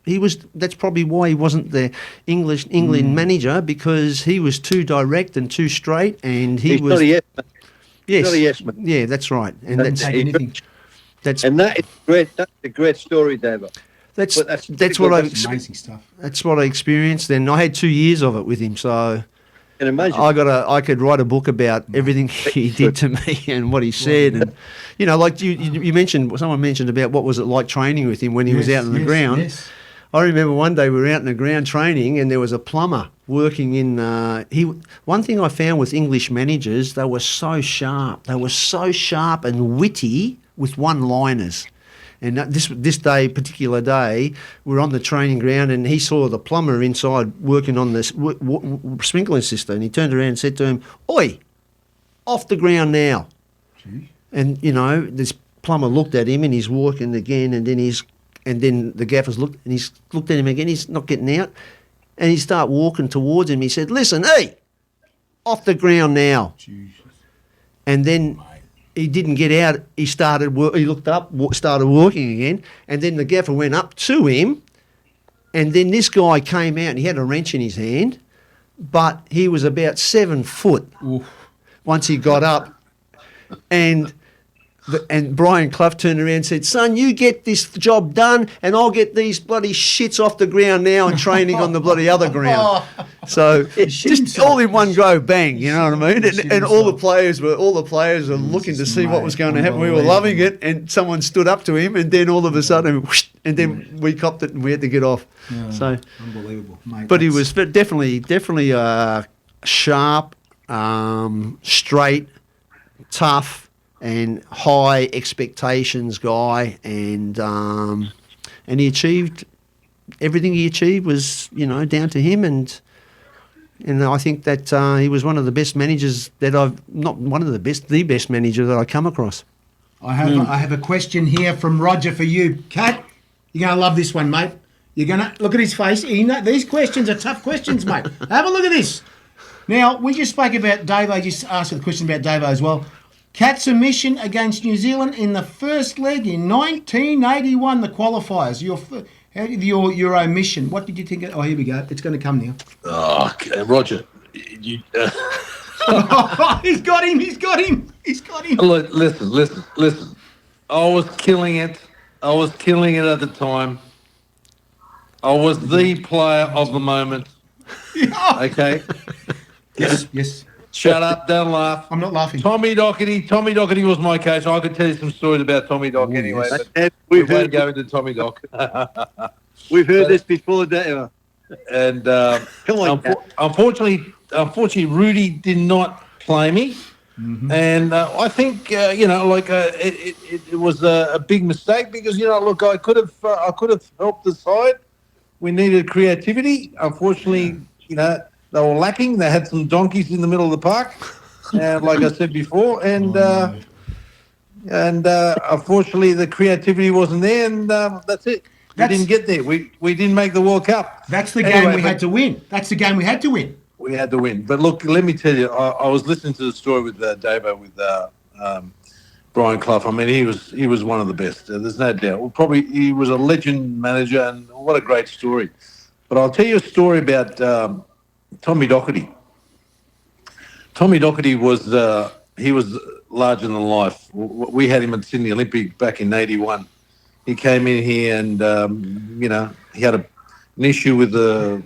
That's probably why he wasn't the England manager, because he was too direct and too straight, and he's was. Not a yes man. Yes. Not a yes man. Yeah, that's right. And that is great. That's a great story, David. That's what amazing stuff. That's what I experienced. And I had 2 years of it with him, so. Can imagine. I could write a book about everything he did to me and what he said, and like you mentioned, someone mentioned about what was it like training with him when he was out on the ground. Yes. I remember one day we were out in the ground training, and there was a plumber working in. One thing I found with English managers, they were so sharp. They were so sharp and witty with one-liners. And this particular day, we're on the training ground, and he saw the plumber inside working on this sprinkler system. And he turned around and said to him, "Oi, off the ground now." Gee. And this plumber looked at him, and he's walking again, and then the gaffers looked at him again. He's not getting out, and he started walking towards him. He said, "Listen, hey, off the ground now." Jesus. And then. He didn't get out. He looked up, started walking again, and then the gaffer went up to him, and then this guy came out, and he had a wrench in his hand, but he was about 7 foot. Oof. Once he got up, and Brian Clough turned around and said, "Son, you get this job done, and I'll get these bloody shits off the ground now and training on the bloody other ground." So just all in one go, bang. You know what I mean? And all the players were looking to see what was going to happen. We were loving it, and someone stood up to him, and then all of a sudden, whoosh, and then we copped it, and we had to get off. Yeah, so unbelievable, mate. But he was definitely sharp, straight, tough. And high expectations guy, and he achieved everything he achieved was down to him, and I think that he was one of the best managers that the best manager that I come across. I have a question here from Roger for you, Kat. You're gonna love this one, mate. You're gonna look at his face. These questions are tough questions, mate. Have a look at this. Now we just spoke about Davo. I just asked a question about Davo as well. Cat submission against New Zealand in the first leg in 1981, the qualifiers. Your omission. What did you think? Oh, here we go. It's going to come now. Oh, okay. Roger. He's got him. Look, listen. I was killing it at the time. I was the player of the moment. Okay? Yes. Shut up, don't laugh. I'm not laughing. Tommy Docherty was my coach. I could tell you some stories about Tommy Dock anyway. Yes. But we won't go into Tommy Dock. We've heard this before, Dave. And unfortunately, Rudy did not play me. Mm-hmm. And I think, it was a big mistake because, look, I could have helped the side. We needed creativity. Unfortunately, they were lacking. They had some donkeys in the middle of the park, like I said before, and unfortunately the creativity wasn't there, and that's it. We didn't get there. We didn't make the World Cup. That's the game we had to win. That's the game we had to win. We had to win. But look, let me tell you, I was listening to the story with Davo with Brian Clough. I mean, he was one of the best. There's no doubt. Well, probably he was a legend manager, and what a great story. But I'll tell you a story about Tommy Doherty. Tommy Doherty was he was larger than life. We had him at Sydney Olympic back in '81. He came in here, and he had an issue with the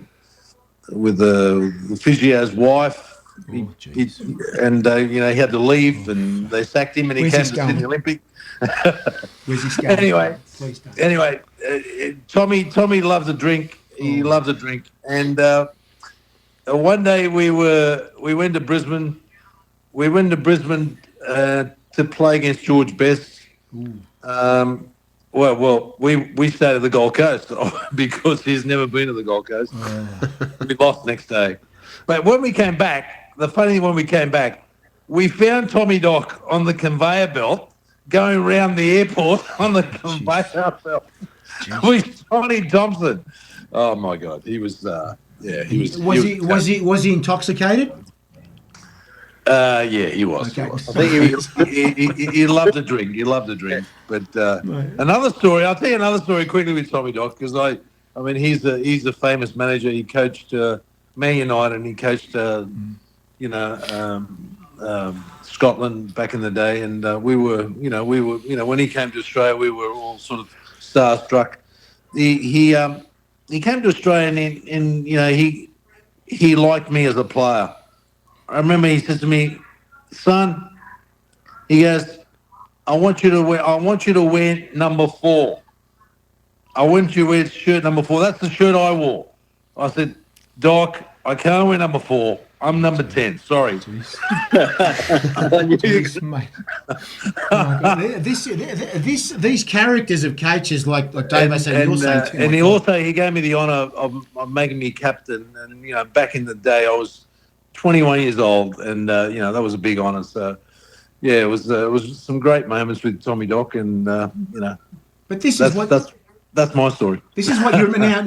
physio's wife. He had to leave, and they sacked him, and he came to Sydney Olympic. Where's he going? Anyway, Tommy loved to drink. He loved to drink, and one day we went to Brisbane. We went to Brisbane to play against George Best. Well, we stayed at the Gold Coast because he's never been to the Gold Coast. We lost next day. But when we came back, the funny thing, when we came back, we found Tommy Doc on the conveyor belt going around the airport on the conveyor belt with Johnny Thompson. Oh my God, he was. Was he intoxicated? Yeah, he was. Okay. I think he loved to drink. He loved to drink. But another story. I'll tell you another story quickly with Tommy Doc, because I mean he's a famous manager. He coached Man United, and he coached Scotland back in the day, and we were when he came to Australia, we were all sort of starstruck. He came to Australia, and he liked me as a player. I remember he said to me, "Son," he goes, I want you to wear number 4. I want you to wear shirt number 4. That's the shirt I wore." I said, "Doc, I can't wear number 4. I'm number 10. Sorry." Jeez, mate. Oh my God. These characters of coaches like Davidson and he gave me the honour of making me captain. And back in the day, I was 21 years old, and that was a big honour. So yeah, it was some great moments with Tommy Doc, and But that's my story. This is what you're now,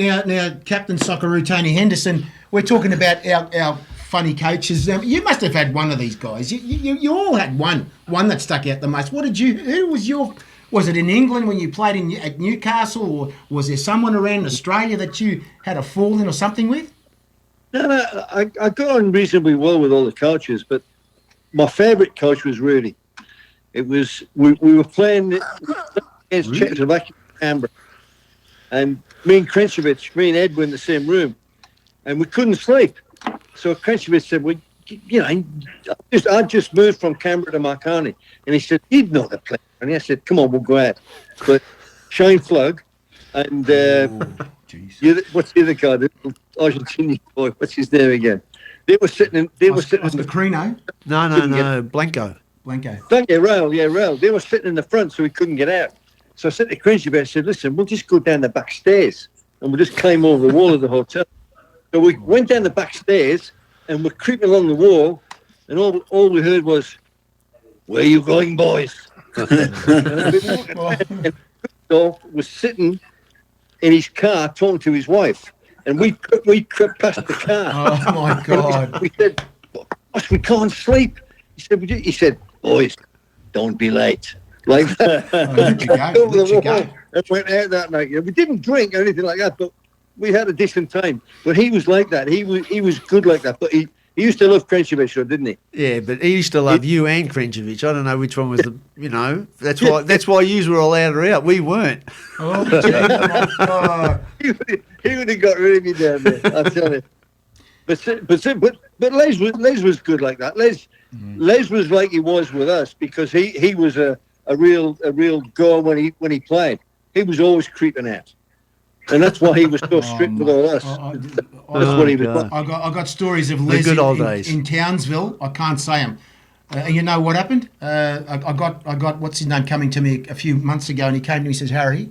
Captain Socceroo Tony Henderson. We're talking about our funny coaches. You must have had one of these guys. You all had one that stuck out the most. Who was your? Was it in England when you played at Newcastle, or was there someone around Australia that you had a fall in or something with? No, I got on reasonably well with all the coaches, but my favourite coach was Rudy. It was we were playing against Czechoslovakia in Canberra, and me and Ed were in the same room, and we couldn't sleep. So Krenchevich said, "Well, I just moved from Canberra to Marconi," and he said, "You'd know the place." And I said, "Come on, we'll go out." But Shane Flug and what's the other guy? The Argentinian boy. What's his name again? They were sitting. Oscar Crino. No, Blanco. Rail. They were sitting in the front, so we couldn't get out. So I said to Krenchevich, I said, "Listen, we'll just go down the back stairs, and we'll just climb over the wall of the hotel." So we went down the back stairs, and we're creeping along the wall, and all we heard was, "Where are you going, boys?" And Christoph was sitting in his car talking to his wife, and we crept past the car. Oh my God! We said, "Boss, we can't sleep." He said, "Boys, don't be late." Like that. And went out that night. We didn't drink or anything like that, but we had a decent time. But he was like that. He was good like that. But he used to love Krenchevich, didn't he? Yeah, but he used to love you and Krenchevich. I don't know which one was the. That's why you were allowed her out. We weren't. Oh, geez. He would have got rid of me down there. I'll tell you. But Les was good like that. Les was like he was with us, because he was a real goal when he played. He was always creeping out. And that's why he was so strict with all us. That's what he was. I got stories of Les in Townsville. I can't say them. And you know what happened? I got what's his name coming to me a few months ago, and he came to me and says, "Harry,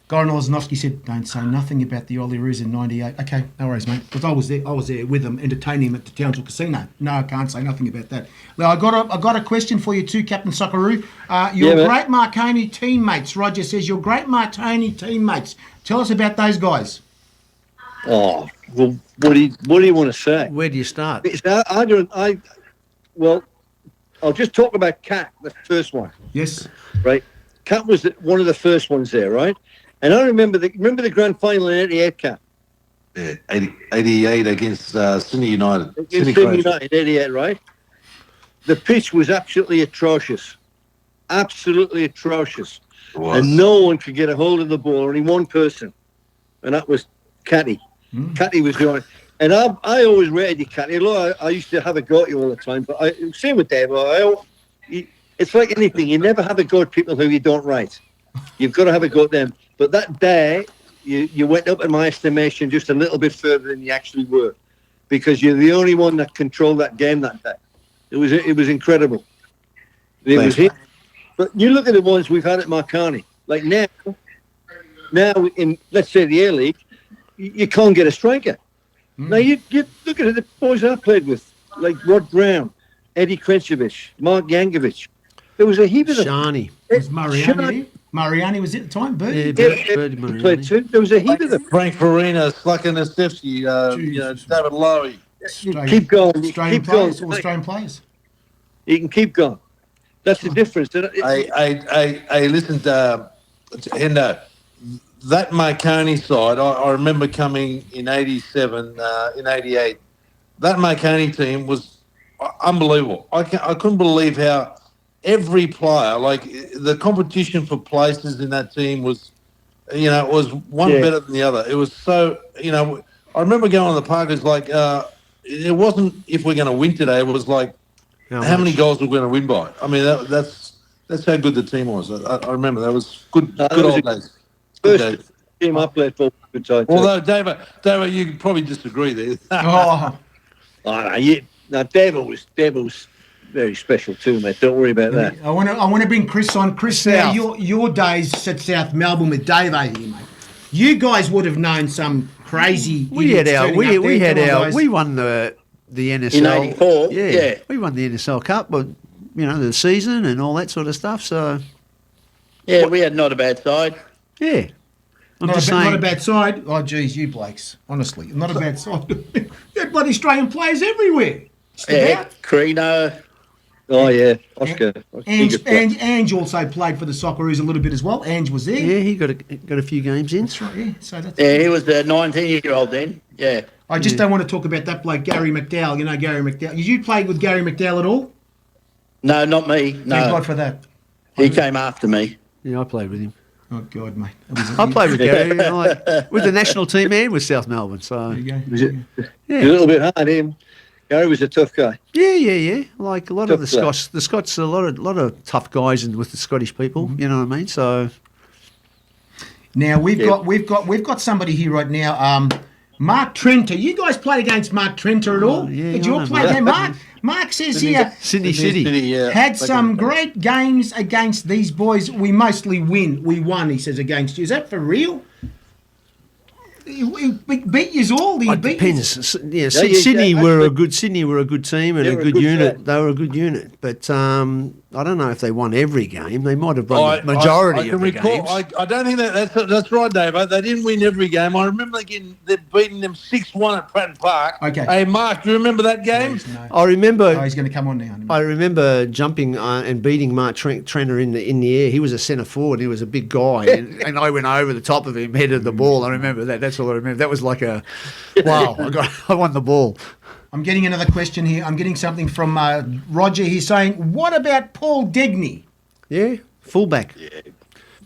Goran Olesnovsky said, don't say nothing about the Oileroos in '98. Okay, no worries, mate. Because I was there with them, entertaining him at the Townsville Casino. No, I can't say nothing about that. Now, I got a question for you too, Captain Socceroo. Your great Marconi teammates, Roger says, your great Marconi teammates. Tell us about those guys. Oh, well, what do you want to say? Where do you start? Well, I'll just talk about Cat, the first one. Yes. Right. Cat was one of the first ones there, right? And I remember the grand final in '88, Cat. Yeah, 88 against Sydney United. Against Sydney United, '88, right? The pitch was absolutely atrocious. Absolutely atrocious. And no one could get a hold of the ball, only one person. And that was Catty. Catty was doing it. And I always rated you, Catty. Although I used to have a go at you all the time. But same with Dave. It's like anything. You never have a go at people who you don't rate. You've got to have a go at them. But that day, you went up in my estimation just a little bit further than you actually were. Because you're the only one that controlled that game that day. It was incredible. It was hit. But you look at the ones we've had at Marconi. Like now in, let's say, the A-League, you can't get a striker. Now, you look at the boys I played with, like Rod Brown, Eddie Krenchevich, Mark Yankovic. There was a heap of them. Shani. Was Mariani? Mariani was at the time, Birdie. Yeah, Birdie Mariani. Played too. There was a heap of them. Frank Farina, Slucker Nastevsky, David Lowy. Keep going. Australian Keep players. going. Australian players. You can keep going. That's the difference. I listened to Hendo. That Marconi side, I remember coming in 87, in 88. That Marconi team was unbelievable. I couldn't believe how every player, like the competition for places in that team was, it was one better than the other. It was so, I remember going to the park, it's like, it wasn't if we're going to win today, it was like, how many goals we're going to win by. I mean, that's how good the team was. I remember that was good old days. First team I played for. Good time. Although, David, you could probably disagree there. David was very special too, mate. Don't worry about that. I want to bring Kris on. Kris, now your days at South Melbourne with Dave over here, mate. You guys would have known some crazy. We won the NSL in '84. Yeah, we won the NSL Cup, but the season and all that sort of stuff. So yeah, we had not a bad side. Yeah. Not a bad side. Oh, geez, you blokes. Honestly, not a bad side. You had bloody Australian players everywhere. Carino. Oh, yeah. Oscar. Ange also played for the Socceroos a little bit as well. Ange was there. Yeah, he got a few games in. That's right, yeah. So he was a 19-year-old then. Yeah. I just don't want to talk about that bloke, Gary McDowell. You know Gary McDowell. Did you play with Gary McDowell at all? No, not me. No. Thank God for that. He came after me. Yeah, I played with him. Oh, God, mate. I played with Gary with the national team and with South Melbourne. So there you go. Was it a little bit hard, him? Gary was a tough guy. Yeah. Like a lot of the Scots, a lot of tough guys with the Scottish people. Mm-hmm. You know what I mean? So now we've got somebody here right now. Mark Trenter. You guys played against Mark Trenter at all? Yeah, did you all play against Mark says here, Sydney City. had some great games against these boys. We mostly win. We won, he says, against you. Is that for real? He beat you all. It depends. Yeah, Sydney were a good team and a good unit. They were a good unit, but I don't know if they won every game. They might have won the majority of the games. I don't think that's right, Dave. They didn't win every game. I remember they're beating them 6-1 at Pratton Park. Okay. Hey, Mark, do you remember that game? No. I remember. Oh, he's going to come on now. I remember jumping and beating Mark Trenner in the air. He was a centre forward. He was a big guy, and I went over the top of him, headed the ball. I remember that. That's all I remember. That was like a wow. I won the ball. I'm getting another question here. I'm getting something from Roger. He's saying, "What about Paul Degney?" Yeah, fullback. Yeah.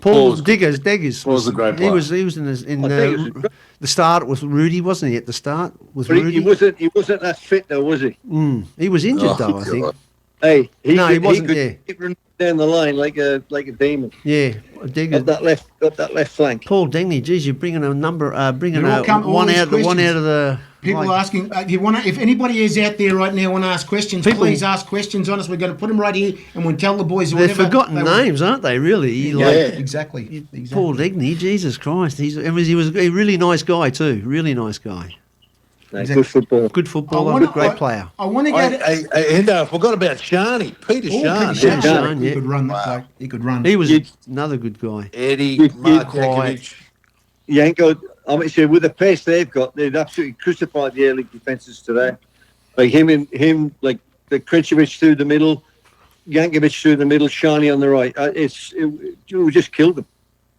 Paul Diggers. Was a great player. He was in the start with Rudy, wasn't he? At the start with Rudy. He wasn't that fit though, was he? He was injured though, I think. Hey, he wasn't. He could run down the line like a demon. Yeah, Diggers. Up that left flank. Paul Degney. Geez, you're bringing a number. One out of the. People are asking if anybody is out there right now want to ask questions. Please ask questions on us. We're going to put them right here, and we'll tell the boys. They're forgotten names, aren't they? Really? Yeah, exactly. Paul Degney. Jesus Christ, he was a really nice guy too. Really nice guy. Exactly. Good footballer. Great player. I want to go. I forgot about Shani. Peter Shani. He could run that bloke. He could run. He was another good guy. Eddie, Mark Jakovic. Yanko, I'm sure with the pace they've got, they've absolutely crucified the Air League defences today. Like him, like the Krenchevich through the middle, Yankovic through the middle, Shani on the right. We just killed them.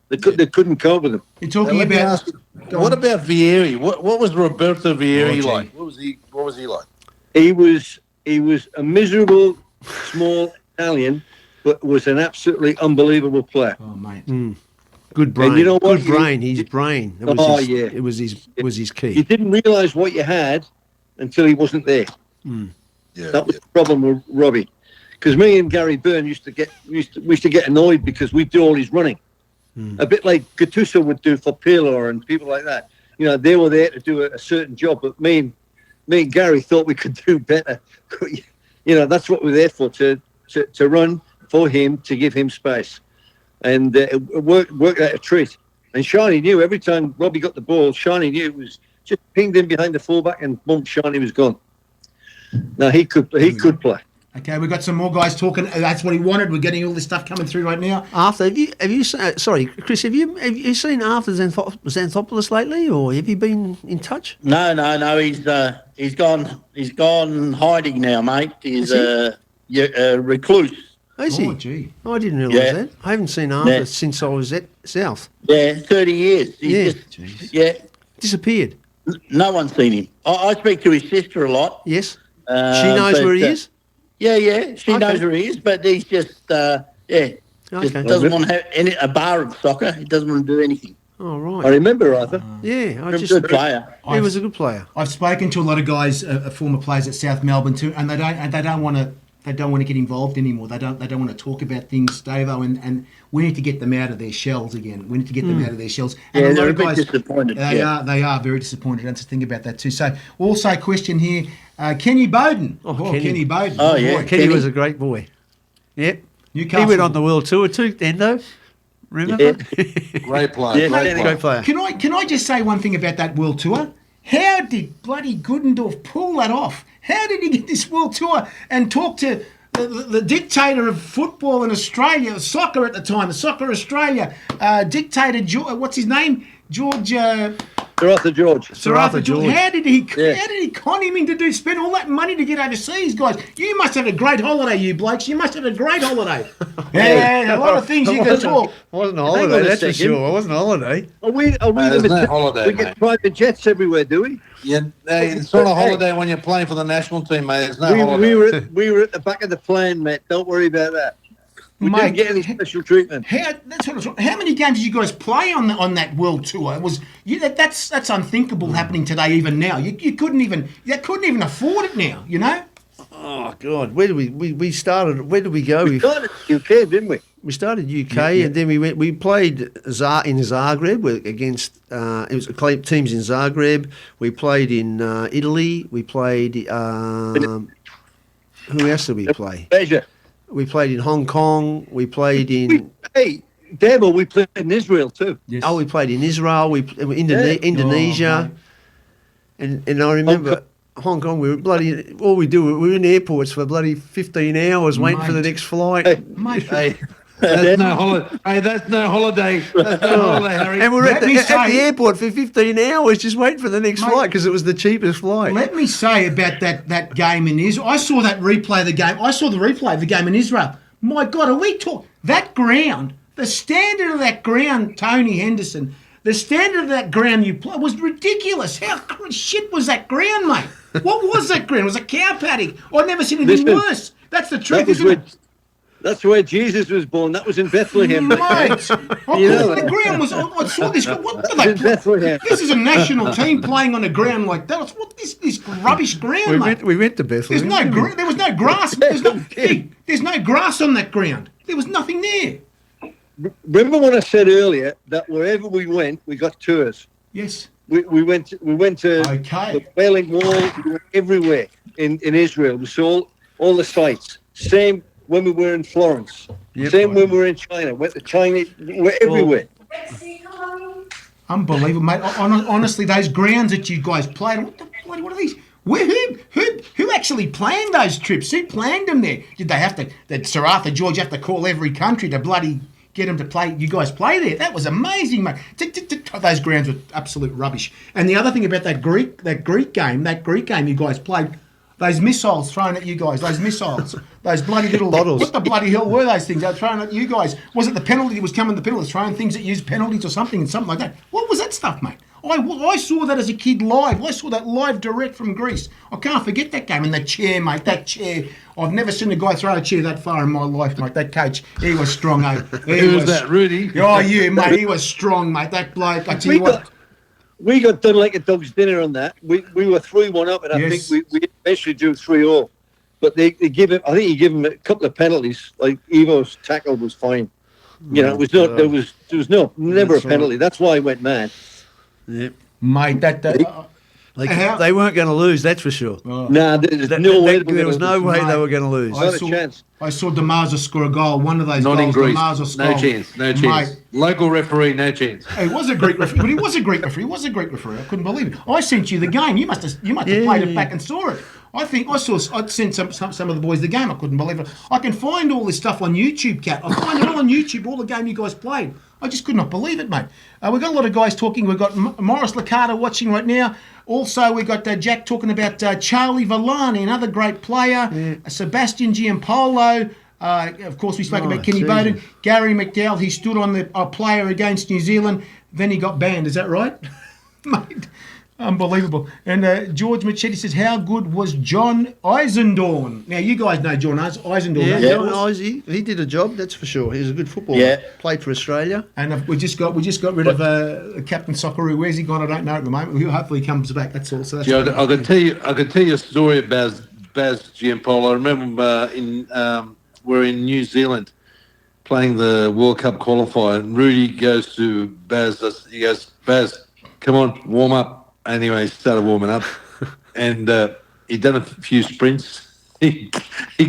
They couldn't cope with them. You're talking about. What about Vieri? What was Roberto Vieri like? What was he like? He was a miserable, small Italian, but was an absolutely unbelievable player. Oh, mate. Good brain. And you know what? Good brain. His brain. It was his key. You didn't realise what you had until he wasn't there. Yeah, that was the problem with Robbie. Because me and Gary Byrne used to get annoyed because we'd do all his running. A bit like Gattuso would do for Pirlo and people like that. You know, they were there to do a certain job, but me and Gary thought we could do better. You know, that's what we're there for, to run for him, to give him space. And it worked out a treat. And Shani knew every time Robbie got the ball, Shani knew it was just pinged in behind the fullback and boom, Shani was gone. Now he could play. Okay, we've got some more guys talking. That's what he wanted. We're getting all this stuff coming through right now. Arthur, have you sorry, Kris, have you seen Arthur Xanthopoulos lately, or have you been in touch? No. He's gone hiding now, mate. He's a recluse. Is he? Oh, gee. I didn't realise that. I haven't seen Arthur since I was at South. Yeah, 30 years. He's Disappeared. No one's seen him. I speak to his sister a lot. Yes. She knows where he is? Yeah. She knows where he is, but he's just doesn't want to have a bar of soccer. He doesn't want to do anything. Oh, right. I remember Arthur. Yeah. He's a good player. He was a good player. I've spoken to a lot of guys, former players at South Melbourne too, and they don't want to get involved anymore. They don't want to talk about things, Davo, and we need to get them out of their shells again. We need to get them out of their shells. And they're a bit disappointed. They are very disappointed. That's the thing about that too. So, also a question here, Kenny Bowden. Kenny Bowden. Oh, yeah. Kenny was a great boy. Yep. Newcastle. He went on the world tour too, Endo. Remember? Yeah. Great player. Great player. Can I just say one thing about that world tour? How did bloody Goodendorf pull that off? How did he get this world tour and talk to the dictator of football in Australia, soccer at the time, Soccer Australia, dictator, what's his name? Sir Arthur George. How did he con him into spend all that money to get overseas, guys? You must have a great holiday, you blokes. You must have a great holiday. Yeah, a lot of things you can talk. It wasn't a holiday, that's for sure. It wasn't a holiday. Are we no holiday, we get private jets everywhere, do we? Yeah, it's not a holiday when you're playing for the national team, mate. It's no holiday. We were at the back of the plane, mate. Don't worry about that. We didn't get any special treatment. How many games did you guys play on that world tour? That's unthinkable happening today, even now. You couldn't even afford it now. You know. Oh God, where did we started? Where did we go? We started UK, didn't we? We started UK, and then we played in Zagreb against it was teams in Zagreb. We played in Italy. We played. Who else did we play? Asia. We played in Hong Kong. We played in. We played in Israel too. Yes. Oh, we played in Israel. Indonesia. And I remember Hong Kong. We were bloody. All we were in airports for bloody 15 hours waiting for the next flight. That's no holiday. Hey, that's no holiday. That's no holiday, Harry. And we're at the airport for 15 hours just waiting for the next flight because it was the cheapest flight. Let me say about that game in Israel. I saw that replay of the game. I saw the replay of the game in Israel. My God, are we talking that ground? The standard of that ground, Tony Henderson. The standard of that ground you play was ridiculous. How shit was that ground, mate? What was that ground? It was a cow paddock. I've never seen anything worse. That's the truth, isn't it? That's where Jesus was born. That was in Bethlehem. Mate, the ground was. I saw this. What are they? Bethlehem. This is a national team playing on a ground like that. What this rubbish ground, mate? We went to Bethlehem. There was no grass. There's no grass on that ground. There was nothing there. Remember when I said earlier that wherever we went, we got tours. Yes. We went to the Wailing Wall. We went everywhere in Israel. We saw all the sites. Same when we were in Florence. Same when we were in China. Went to China. We're everywhere. Unbelievable, mate. Honestly, those grounds that you guys played, what are these? Who actually planned those trips? Who planned them there? Did Sir Arthur George have to call every country to bloody get them to play? You guys play there? That was amazing, mate. Those grounds were absolute rubbish. And the other thing about that Greek game you guys played, Those missiles thrown at you guys, those missiles, those bloody little Bottles. What the bloody hell were those things they were thrown at you guys? Was it the penalty that was coming? The penalty throwing things that used penalties or something like that. What was that stuff, mate? I saw that as a kid live. I saw that live direct from Greece. I can't forget that game. And the chair, mate, that chair. I've never seen a guy throw a chair that far in my life, mate. That coach, he was strong, eh? Who was that, Rudy? Oh, you, mate. He was strong, mate. That bloke, I tell you what. We got done like a dog's dinner on that. We were 3-1 up, and I think we eventually drew 3-all. But they give him. I think he gave him a couple of penalties. Like Evo's tackle was fine. You know, it was not. There was never a penalty. That's why he went mad. Yeah. Mate, they weren't going to lose, that's for sure. Nah, there's no way. There was no way they were going to lose. Not a chance. I saw Damaza score a goal. One of those Not goals. in Greece. Damaza No chance. No chance. Mate, Local referee, no chance. he was a Greek referee, but he was a Greek referee. I couldn't believe it. I sent you the game. You must have played it back and saw it. I sent some of the boys the game. I couldn't believe it. I can find all this stuff on YouTube, Kat. I find it all on YouTube, all the game you guys played. I just could not believe it, mate. We've got a lot of guys talking. We've got Morris Licata watching right now. Also, we've got Jack talking about Charlie Villani, another great player. Sebastian Giampolo. Of course, we spoke about Kenny Bowden. Gary McDowell, he stood on the player against New Zealand. Then he got banned. Is that right? Mate, unbelievable. And George Machete says, how good was John Eisendorn? Now, you guys know John Eisendorn. Yeah, John Eisy, he did a job, that's for sure. He was a good footballer. Yeah. Played for Australia. And we just got rid of Captain Socceroo. Where's he gone? I don't know at the moment. Hopefully he comes back. That's all. So that's I could tell you a story about Baz Giampolo. I remember we're in New Zealand playing the World Cup qualifier, and Rudy goes to Baz. He goes, Baz, come on, warm up. Anyway, he started warming up, and he'd done a few sprints. He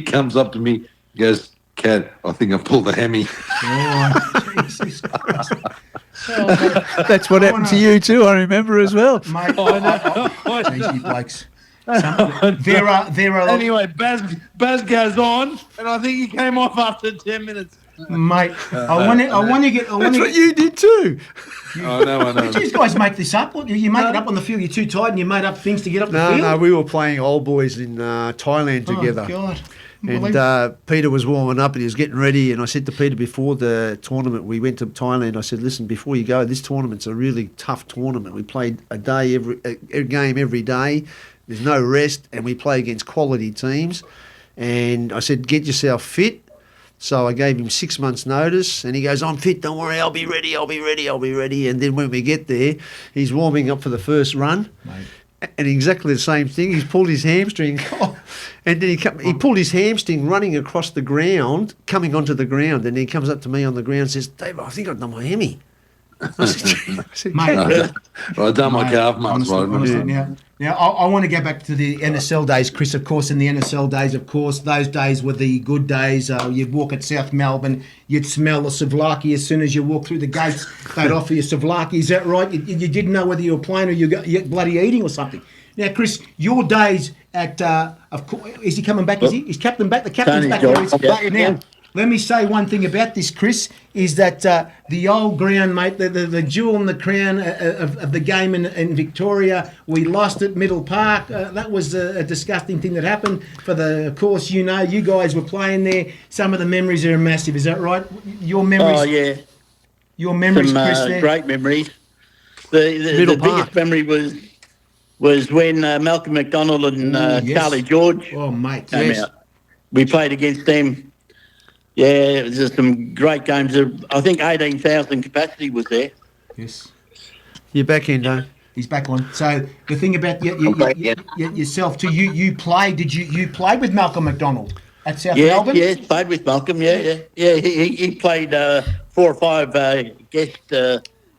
comes up to me, goes, Kat, I think I pulled a hammy. Oh, Jesus Christ. That's what happened to you too, I remember as well. Mate, Jeez, you blokes. There are. Anyway, Baz goes on, and I think he came off after 10 minutes. Mate, I want to get. That's what you did too. I know. Did you guys make this up? You make it up on the field. You're too tired, and you made up things to get up the field. No, we were playing old boys in Thailand together. Oh God. And Peter was warming up and he was getting ready. And I said to Peter before the tournament, we went to Thailand. I said, "Listen, before you go, this tournament's a really tough tournament. We played a game every day. There's no rest, and we play against quality teams." And I said, "Get yourself fit." So I gave him 6 months' notice, and he goes, "I'm fit, don't worry, I'll be ready. And then when we get there, he's warming up for the first run, and exactly the same thing. He's pulled his hamstring, and then he pulled his hamstring running across the ground, coming onto the ground, and he comes up to me on the ground and says, "Dave, I think I've done my hammy." I said, Mate, I've done my calf muscle. Honestly, now I want to go back to the NSL days, Kris. Of course, in the NSL days, of course, those days were the good days. You'd walk at South Melbourne, you'd smell the souvlaki as soon as you walk through the gates. They'd offer you souvlaki. Is that right? You didn't know whether you were playing or you're bloody eating or something. Now, Kris, your days at of course, is he coming back? Is he? Is Captain back? The captain's back. Now, let me say one thing about this, Kris, is that the old ground, mate, the jewel in the crown of the game in Victoria, we lost at Middle Park. That was a disgusting thing that happened. Of course, you guys were playing there. Some of the memories are massive. Is that right? Your memories? Oh, yeah. Your memories, Kris, there? Great memories. The biggest memory was when Malcolm McDonald and Charlie George came out. We played against them. Yeah, it was just some great games. I think 18,000 capacity was there. Yes. You're back in, though. He's back on. So the thing about yourself too, you played. Did you play with Malcolm McDonald at South Melbourne? Yes, played with Malcolm. Yeah. He played 4 or 5 guest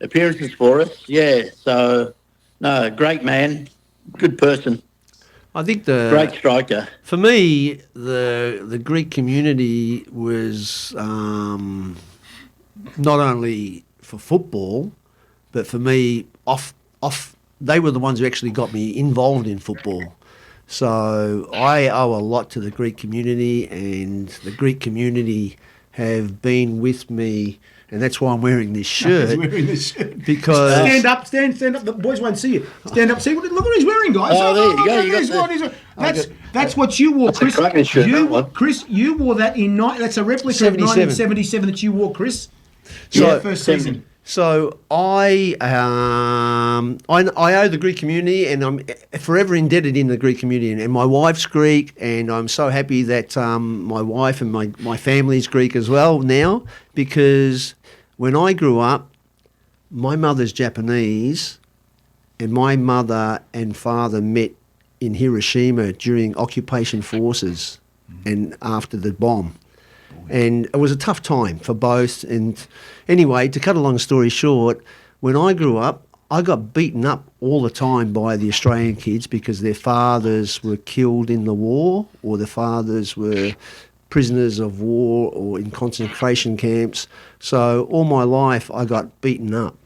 appearances for us. Yeah. So no, great man, good person. I think great striker. For me, the Greek community was not only for football, but for me off. They were the ones who actually got me involved in football. So I owe a lot to the Greek community, and the Greek community have been with me and that's why I'm wearing this shirt. He's wearing this shirt. Because stand up. The boys won't see you. Stand up. See look what he's wearing, guys. Oh, there you go. That's what you wore, Chris. a cracking shirt, Chris, you wore that that's a replica of 1977 that you wore, Chris. First season. So I owe the Greek community, and I'm forever indebted in the Greek community. And my wife's Greek, and I'm so happy that my wife and my family's Greek as well now, because when I grew up, my mother's Japanese, and my mother and father met in Hiroshima during occupation forces and after the bomb. And it was a tough time for both. And anyway, to cut a long story short, when I grew up, I got beaten up all the time by the Australian kids because their fathers were killed in the war, or their fathers were prisoners of war or in concentration camps. So all my life I got beaten up.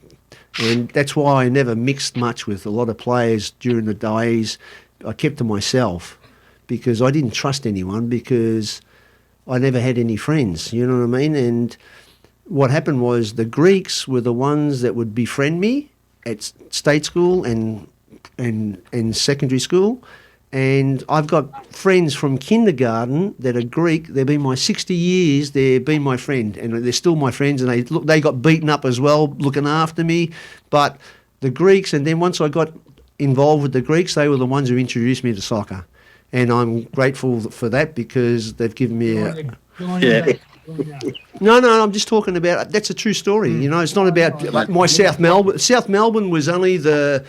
And that's why I never mixed much with a lot of players during the days. I kept to myself because I didn't trust anyone, because I never had any friends, you know what I mean? And what happened was the Greeks were the ones that would befriend me at state school and secondary school. And I've got friends from kindergarten that are Greek. They've been my 60 years. They've been my friend, and they're still my friends. And they got beaten up as well, looking after me. But the Greeks, and then once I got involved with the Greeks, they were the ones who introduced me to soccer. And I'm grateful for that, because they've given me No, I'm just talking about, that's a true story. You know, it's not about my South Melbourne. South Melbourne was only that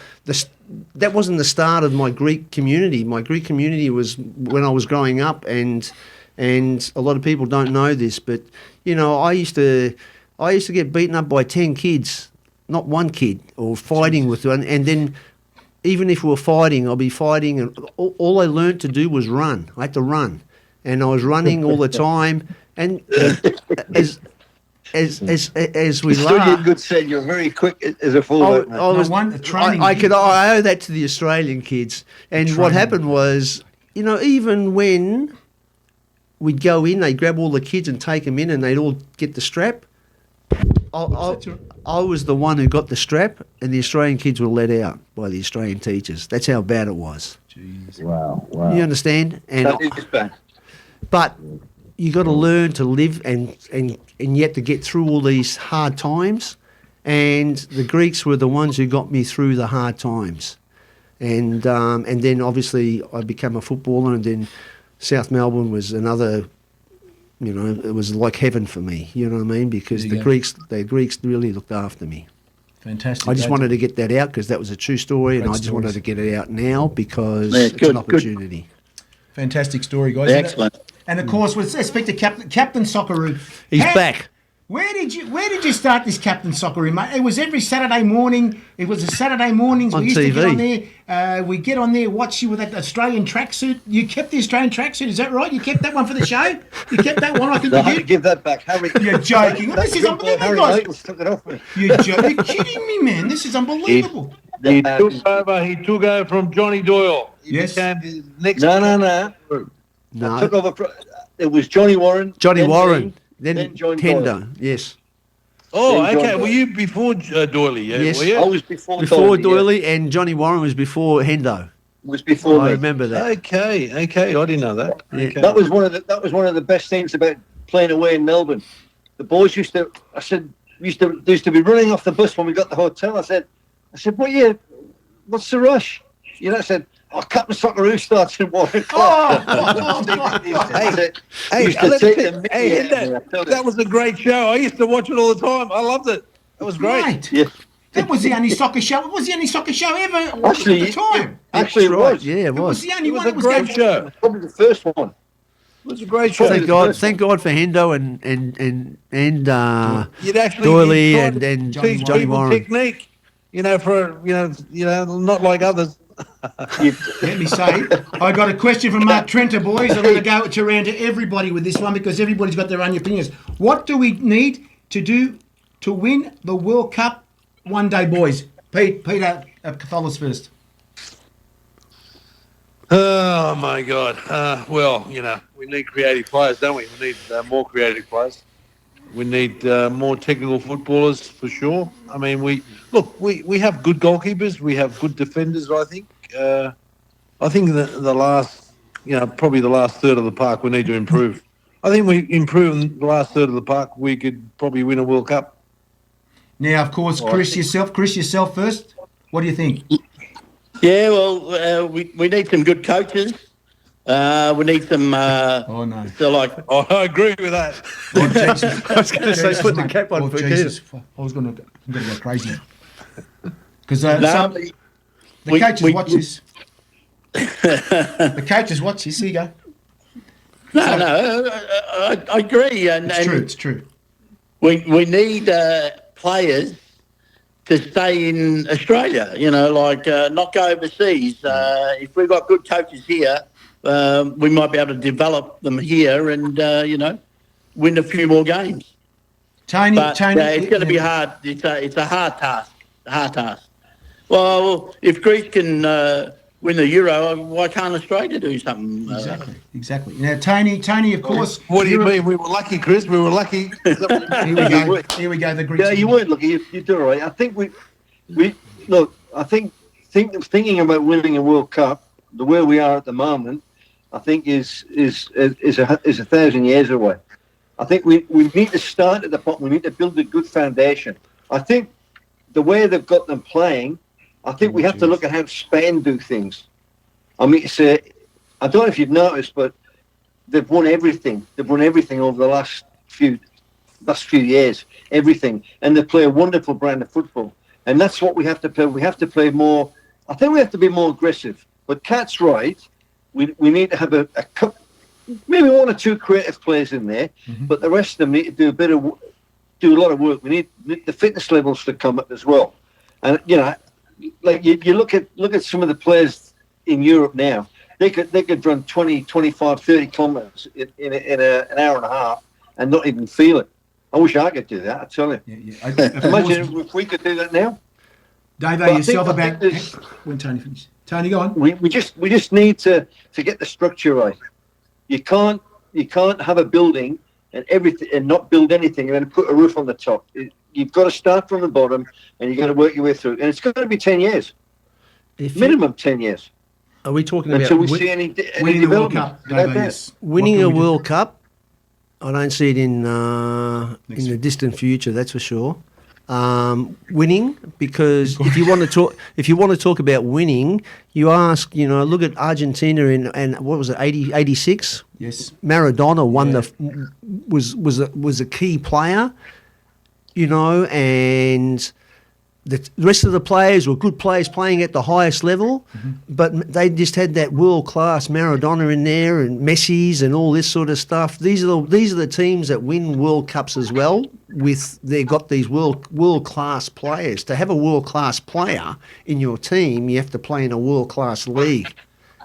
wasn't the start of my Greek community. My Greek community was when I was growing up, and a lot of people don't know this, but you know, I used to get beaten up by 10 kids, not one kid, or fighting with one, and then even if we were fighting, I'll be fighting, and all I learned to do was run. I had to run, and I was running all the time. And as we laugh, good said, you're very quick as a fullback. I owe that to the Australian kids. And what happened was, you know, even when we'd go in, they'd grab all the kids and take them in, and they'd all get the strap. I was the one who got the strap, and the Australian kids were let out by the Australian teachers. That's how bad it was. Jeez. Wow. You understand? And that is bad. But you got to learn to live and yet to get through all these hard times. And the Greeks were the ones who got me through the hard times. And then obviously I became a footballer, and then South Melbourne was another. You know, it was like heaven for me. You know what I mean? Because the Greeks really looked after me. Fantastic. I just wanted to get that out because that was a true story, and I just wanted to get it out now because it's an opportunity. Fantastic story, guys. Excellent. And of course, let's speak to Captain Socceroo. He's back. Where did you start this Captain Socceroo, mate? It was every Saturday morning. It was a Saturday mornings. On we used TV. to get on there. We get on there, watch you with that Australian tracksuit. You kept the Australian tracksuit, is that right? You kept that one for the show? You kept that one, I think I you had did. to give that back. Harry, You're joking. This is unbelievable, guys. Took it off me. You're kidding me, man. This is unbelievable. He took over from Johnny Doyle. Yes. Became the next No. I took over. It was Johnny Warren. Then John Tender. Doyle. Yes. Oh, Then John okay. Doyle. Were you before Doyley? Yeah? Yes. Were you? I was before Doyley, yeah. and Johnny Warren was before Hendo. Was before I me. remember that. Okay. I didn't know that. Yeah. Okay. That was one of the best things about playing away in Melbourne. The boys used to be running off the bus when we got to the hotel. I said, what's the rush? You know, I said, Captain Socceroo starts in 1 o'clock. That was a great show. I used to watch it all the time. I loved it. That was great. Right. Yeah. That was the only soccer show. It was the only soccer show ever at Actually, the time. Actually, it was. Yeah, it It was was. the only It was one a that was great going. show. Probably the first one. It was a great show. Thank God for Hendo and You'd actually Doyley try and to teach Johnny people Warren. technique. You know, not like others. Let me say, I got a question from Mark Trenter, boys. I'm going to go around to everybody with this one because everybody's got their own opinions. What do we need to do to win the World Cup one day, boys? Peter Katholos first. Oh, my God. Well, we need creative players, don't we? We need more creative players. We need more technical footballers for sure. I mean, we have good goalkeepers. We have good defenders. I think. I think the last, probably the last third of the park, we need to improve. I think we improve in the last third of the park, we could probably win a World Cup. Now, of course, Kris yourself first. What do you think? Yeah, well, we need some good coaches. We need some. Oh no! So I agree with that. Oh, Jesus. I was going to say, put the cap on for Jesus. I was going to go crazy because the coaches watch this. The coaches watch this. Here you go. I agree. It's true. We need players to stay in Australia. Not go overseas. If we've got good coaches here, we might be able to develop them here and win a few more games. Tony, it's going to be hard. It's a hard task. Well, if Greece can win the Euro, why can't Australia do something? Exactly. Now, Tony, of course. What do you mean? We were lucky, Kris. We were lucky. Here we go. The Greeks. Yeah, you weren't lucky. You did all right. I think we look. I think thinking about winning a World Cup, the way we are at the moment, I think is a 1,000 years away. I think we need to start at the bottom. We need to build a good foundation. I think the way they've got them playing, I think we have to look at how Spain do things. I mean, I don't know if you've noticed, but they've won everything. They've won everything over the last few years, everything. And they play a wonderful brand of football. And that's what we have to play. We have to play more. I think we have to be more aggressive. But Kat's right. We need to have a couple, maybe one or two creative players in there, but the rest of them need to do a lot of work. We need the fitness levels to come up as well. And, like you look at some of the players in Europe now, they could run 20, 25, 30 kilometres in an hour and a half and not even feel it. I wish I could do that, I tell you. Yeah. Imagine if we could do that now. Dave, yourself about when Tony finishes. Tony, go on. We just need to get the structure right. You can't have a building and everything and not build anything and then put a roof on the top. You've got to start from the bottom and you've got to work your way through. And it's going to be 10 years. Minimum 10 years. Are we talking until about we see any winning the World Cup? Winning a World Cup? I don't see it in the distant future. That's for sure. Winning, because if you want to talk about winning, you ask, look at Argentina and what was it, 86? Yes. Maradona won was a key player, and the rest of the players were good players playing at the highest level, but they just had that world-class Maradona in there and Messi's and all this sort of stuff. These are the teams that win World Cups as well. They've got these world-class players. To have a world-class player in your team, you have to play in a world-class league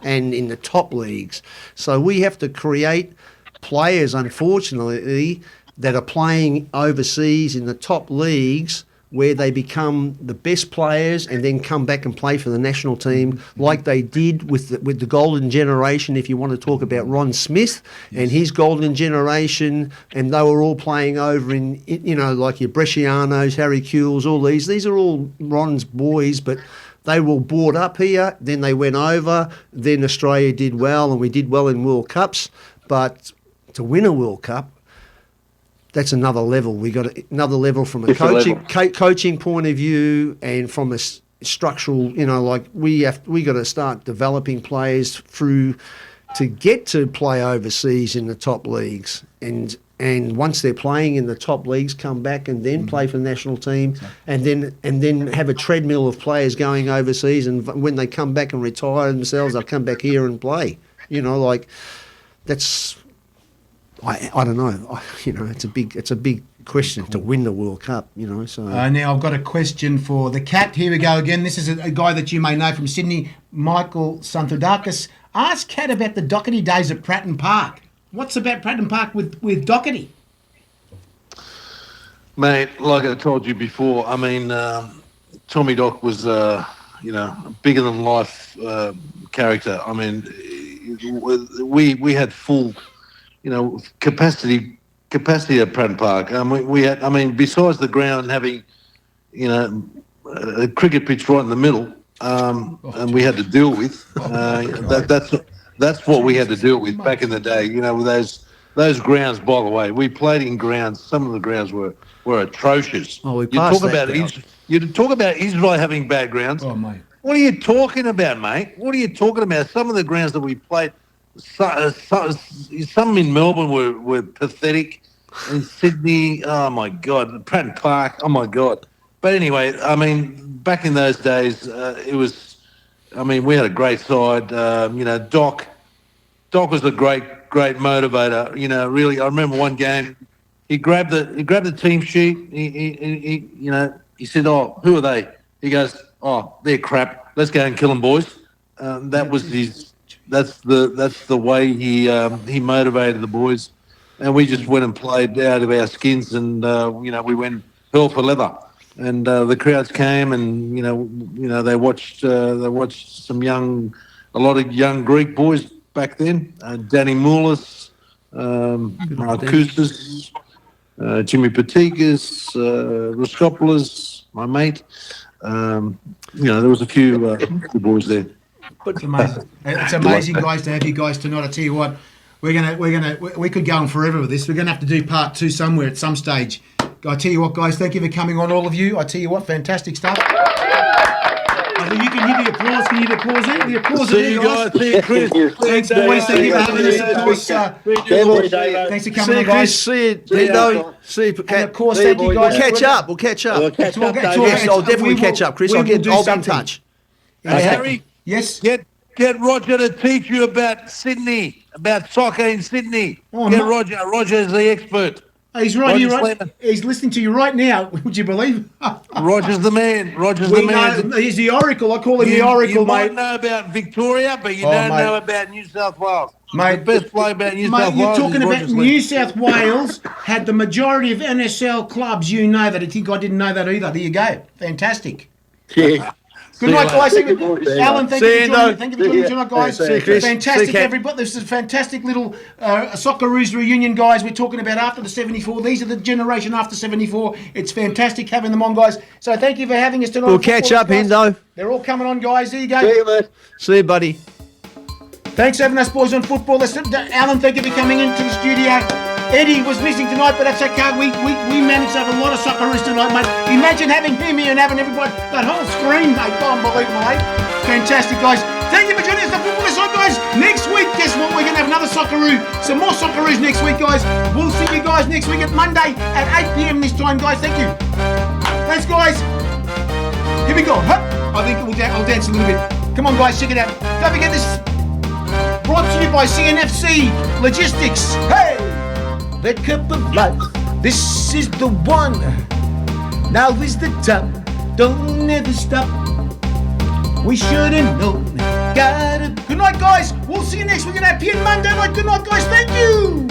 and in the top leagues. So we have to create players, unfortunately, that are playing overseas in the top leagues where they become the best players and then come back and play for the national team like they did with the golden generation, if you want to talk about Ron Smith and his golden generation, and they were all playing over in like your Brescianos, Harry Kewells, all these. These are all Ron's boys, but they were brought up here, then they went over, then Australia did well and we did well in World Cups, but to win a World Cup, that's another level. We got another level from a coaching point of view, and from a structural. We got to start developing players through to get to play overseas in the top leagues, and once they're playing in the top leagues, come back and then play for the national team, and then have a treadmill of players going overseas, and when they come back and retire themselves, they'll come back here and play. That's. I don't know. It's a big question to win the World Cup. So now I've got a question for the Cat. Here we go again. This is a guy that you may know from Sydney, Michael Santhodakis. Ask Cat about the Doherty days at Pratton Park. What's about Pratton Park with Doherty? Mate, like I told you before, I mean, Tommy Doc was bigger than life character. I mean, we had full. Capacity capacity at Pratton Park. We had, besides the ground having, a cricket pitch right in the middle, and we had to deal with. That's what we had to deal with back in the day. With those grounds. By the way, we played in grounds. Some of the grounds were atrocious. Oh, we passed You talk about Israel having bad grounds. Oh, mate. What are you talking about, mate? What are you talking about? Some of the grounds that we played, some in Melbourne were pathetic. In Sydney, oh my God, Pratton Park, oh my God. But anyway, back in those days, it was. We had a great side. Doc was a great motivator. Really, I remember one game. He grabbed the team sheet. He said, "Oh, who are they?" He goes, "Oh, they're crap. Let's go and kill them, boys." That was his. That's the way he motivated the boys, and we just went and played out of our skins, and we went hell for leather, and the crowds came, and they watched a lot of young Greek boys back then, Danny Moulis, Markoussis, Jimmy Patikas, Roskopoulos, my mate. There was a few boys there. It's amazing. It's amazing, guys, to have you guys tonight. I tell you what, we could go on forever with this. We're gonna have to do part 2 somewhere at some stage. I tell you what, guys, thank you for coming on, all of you. I tell you what, fantastic stuff. I think you can hear the applause. Can you hear the applause there? The applause See you guys. See you, Kris. Thanks, boys. Thank you for having us. Of course, thanks for coming on, guys. See you, Dino. See you, And of course, thank you guys. We'll catch up. Yes, I'll definitely catch up, Kris. I'll be in touch. Harry. Yes. Get Roger to teach you about Sydney, about soccer in Sydney. Get Roger. Roger's the expert. He's right here. Right. He's listening to you right now. Would you believe? Roger's the man. He's the oracle. I call him the oracle, you mate. might know about Victoria, but you don't know about New South Wales. Mate, the best play about New South Wales. You're talking about Roger's New South Wales had the majority of NSL clubs. You know that. I think I didn't know that either. There you go. Fantastic. Yeah. Good night, guys. Alan, thank you for joining me tonight, guys. Fantastic, everybody. This is a fantastic little Socceroos reunion, guys. We're talking about after the 74. These are the generation after 74. It's fantastic having them on, guys. So thank you for having us tonight. We'll catch up, Hendo. They're all coming on, guys. There you go. See you, mate. See you, buddy. Thanks for having us, boys, on football. Alan, thank you for coming into the studio. Eddie was missing tonight, but that's okay. We managed to have a lot of Socceroos tonight, mate. Imagine having him here and having everybody, that whole screen, mate. Unbelievable, mate. Fantastic, guys. Thank you for joining us on Football Aside, guys. Next week, guess what? We're going to have another Socceroo. Some more Socceroos next week, guys. We'll see you guys next week at Monday at 8 p.m. this time, guys. Thank you. Thanks, guys. Here we go. Hup. I think I'll dance a little bit. Come on, guys. Check it out. Don't forget this. Brought to you by CNFC Logistics. Hey! The cup of life, this is the one. Now is the time, don't ever stop. We should have known. Good night, guys. We'll see you next week at 8 p.m. Monday night. Good night, guys. Thank you.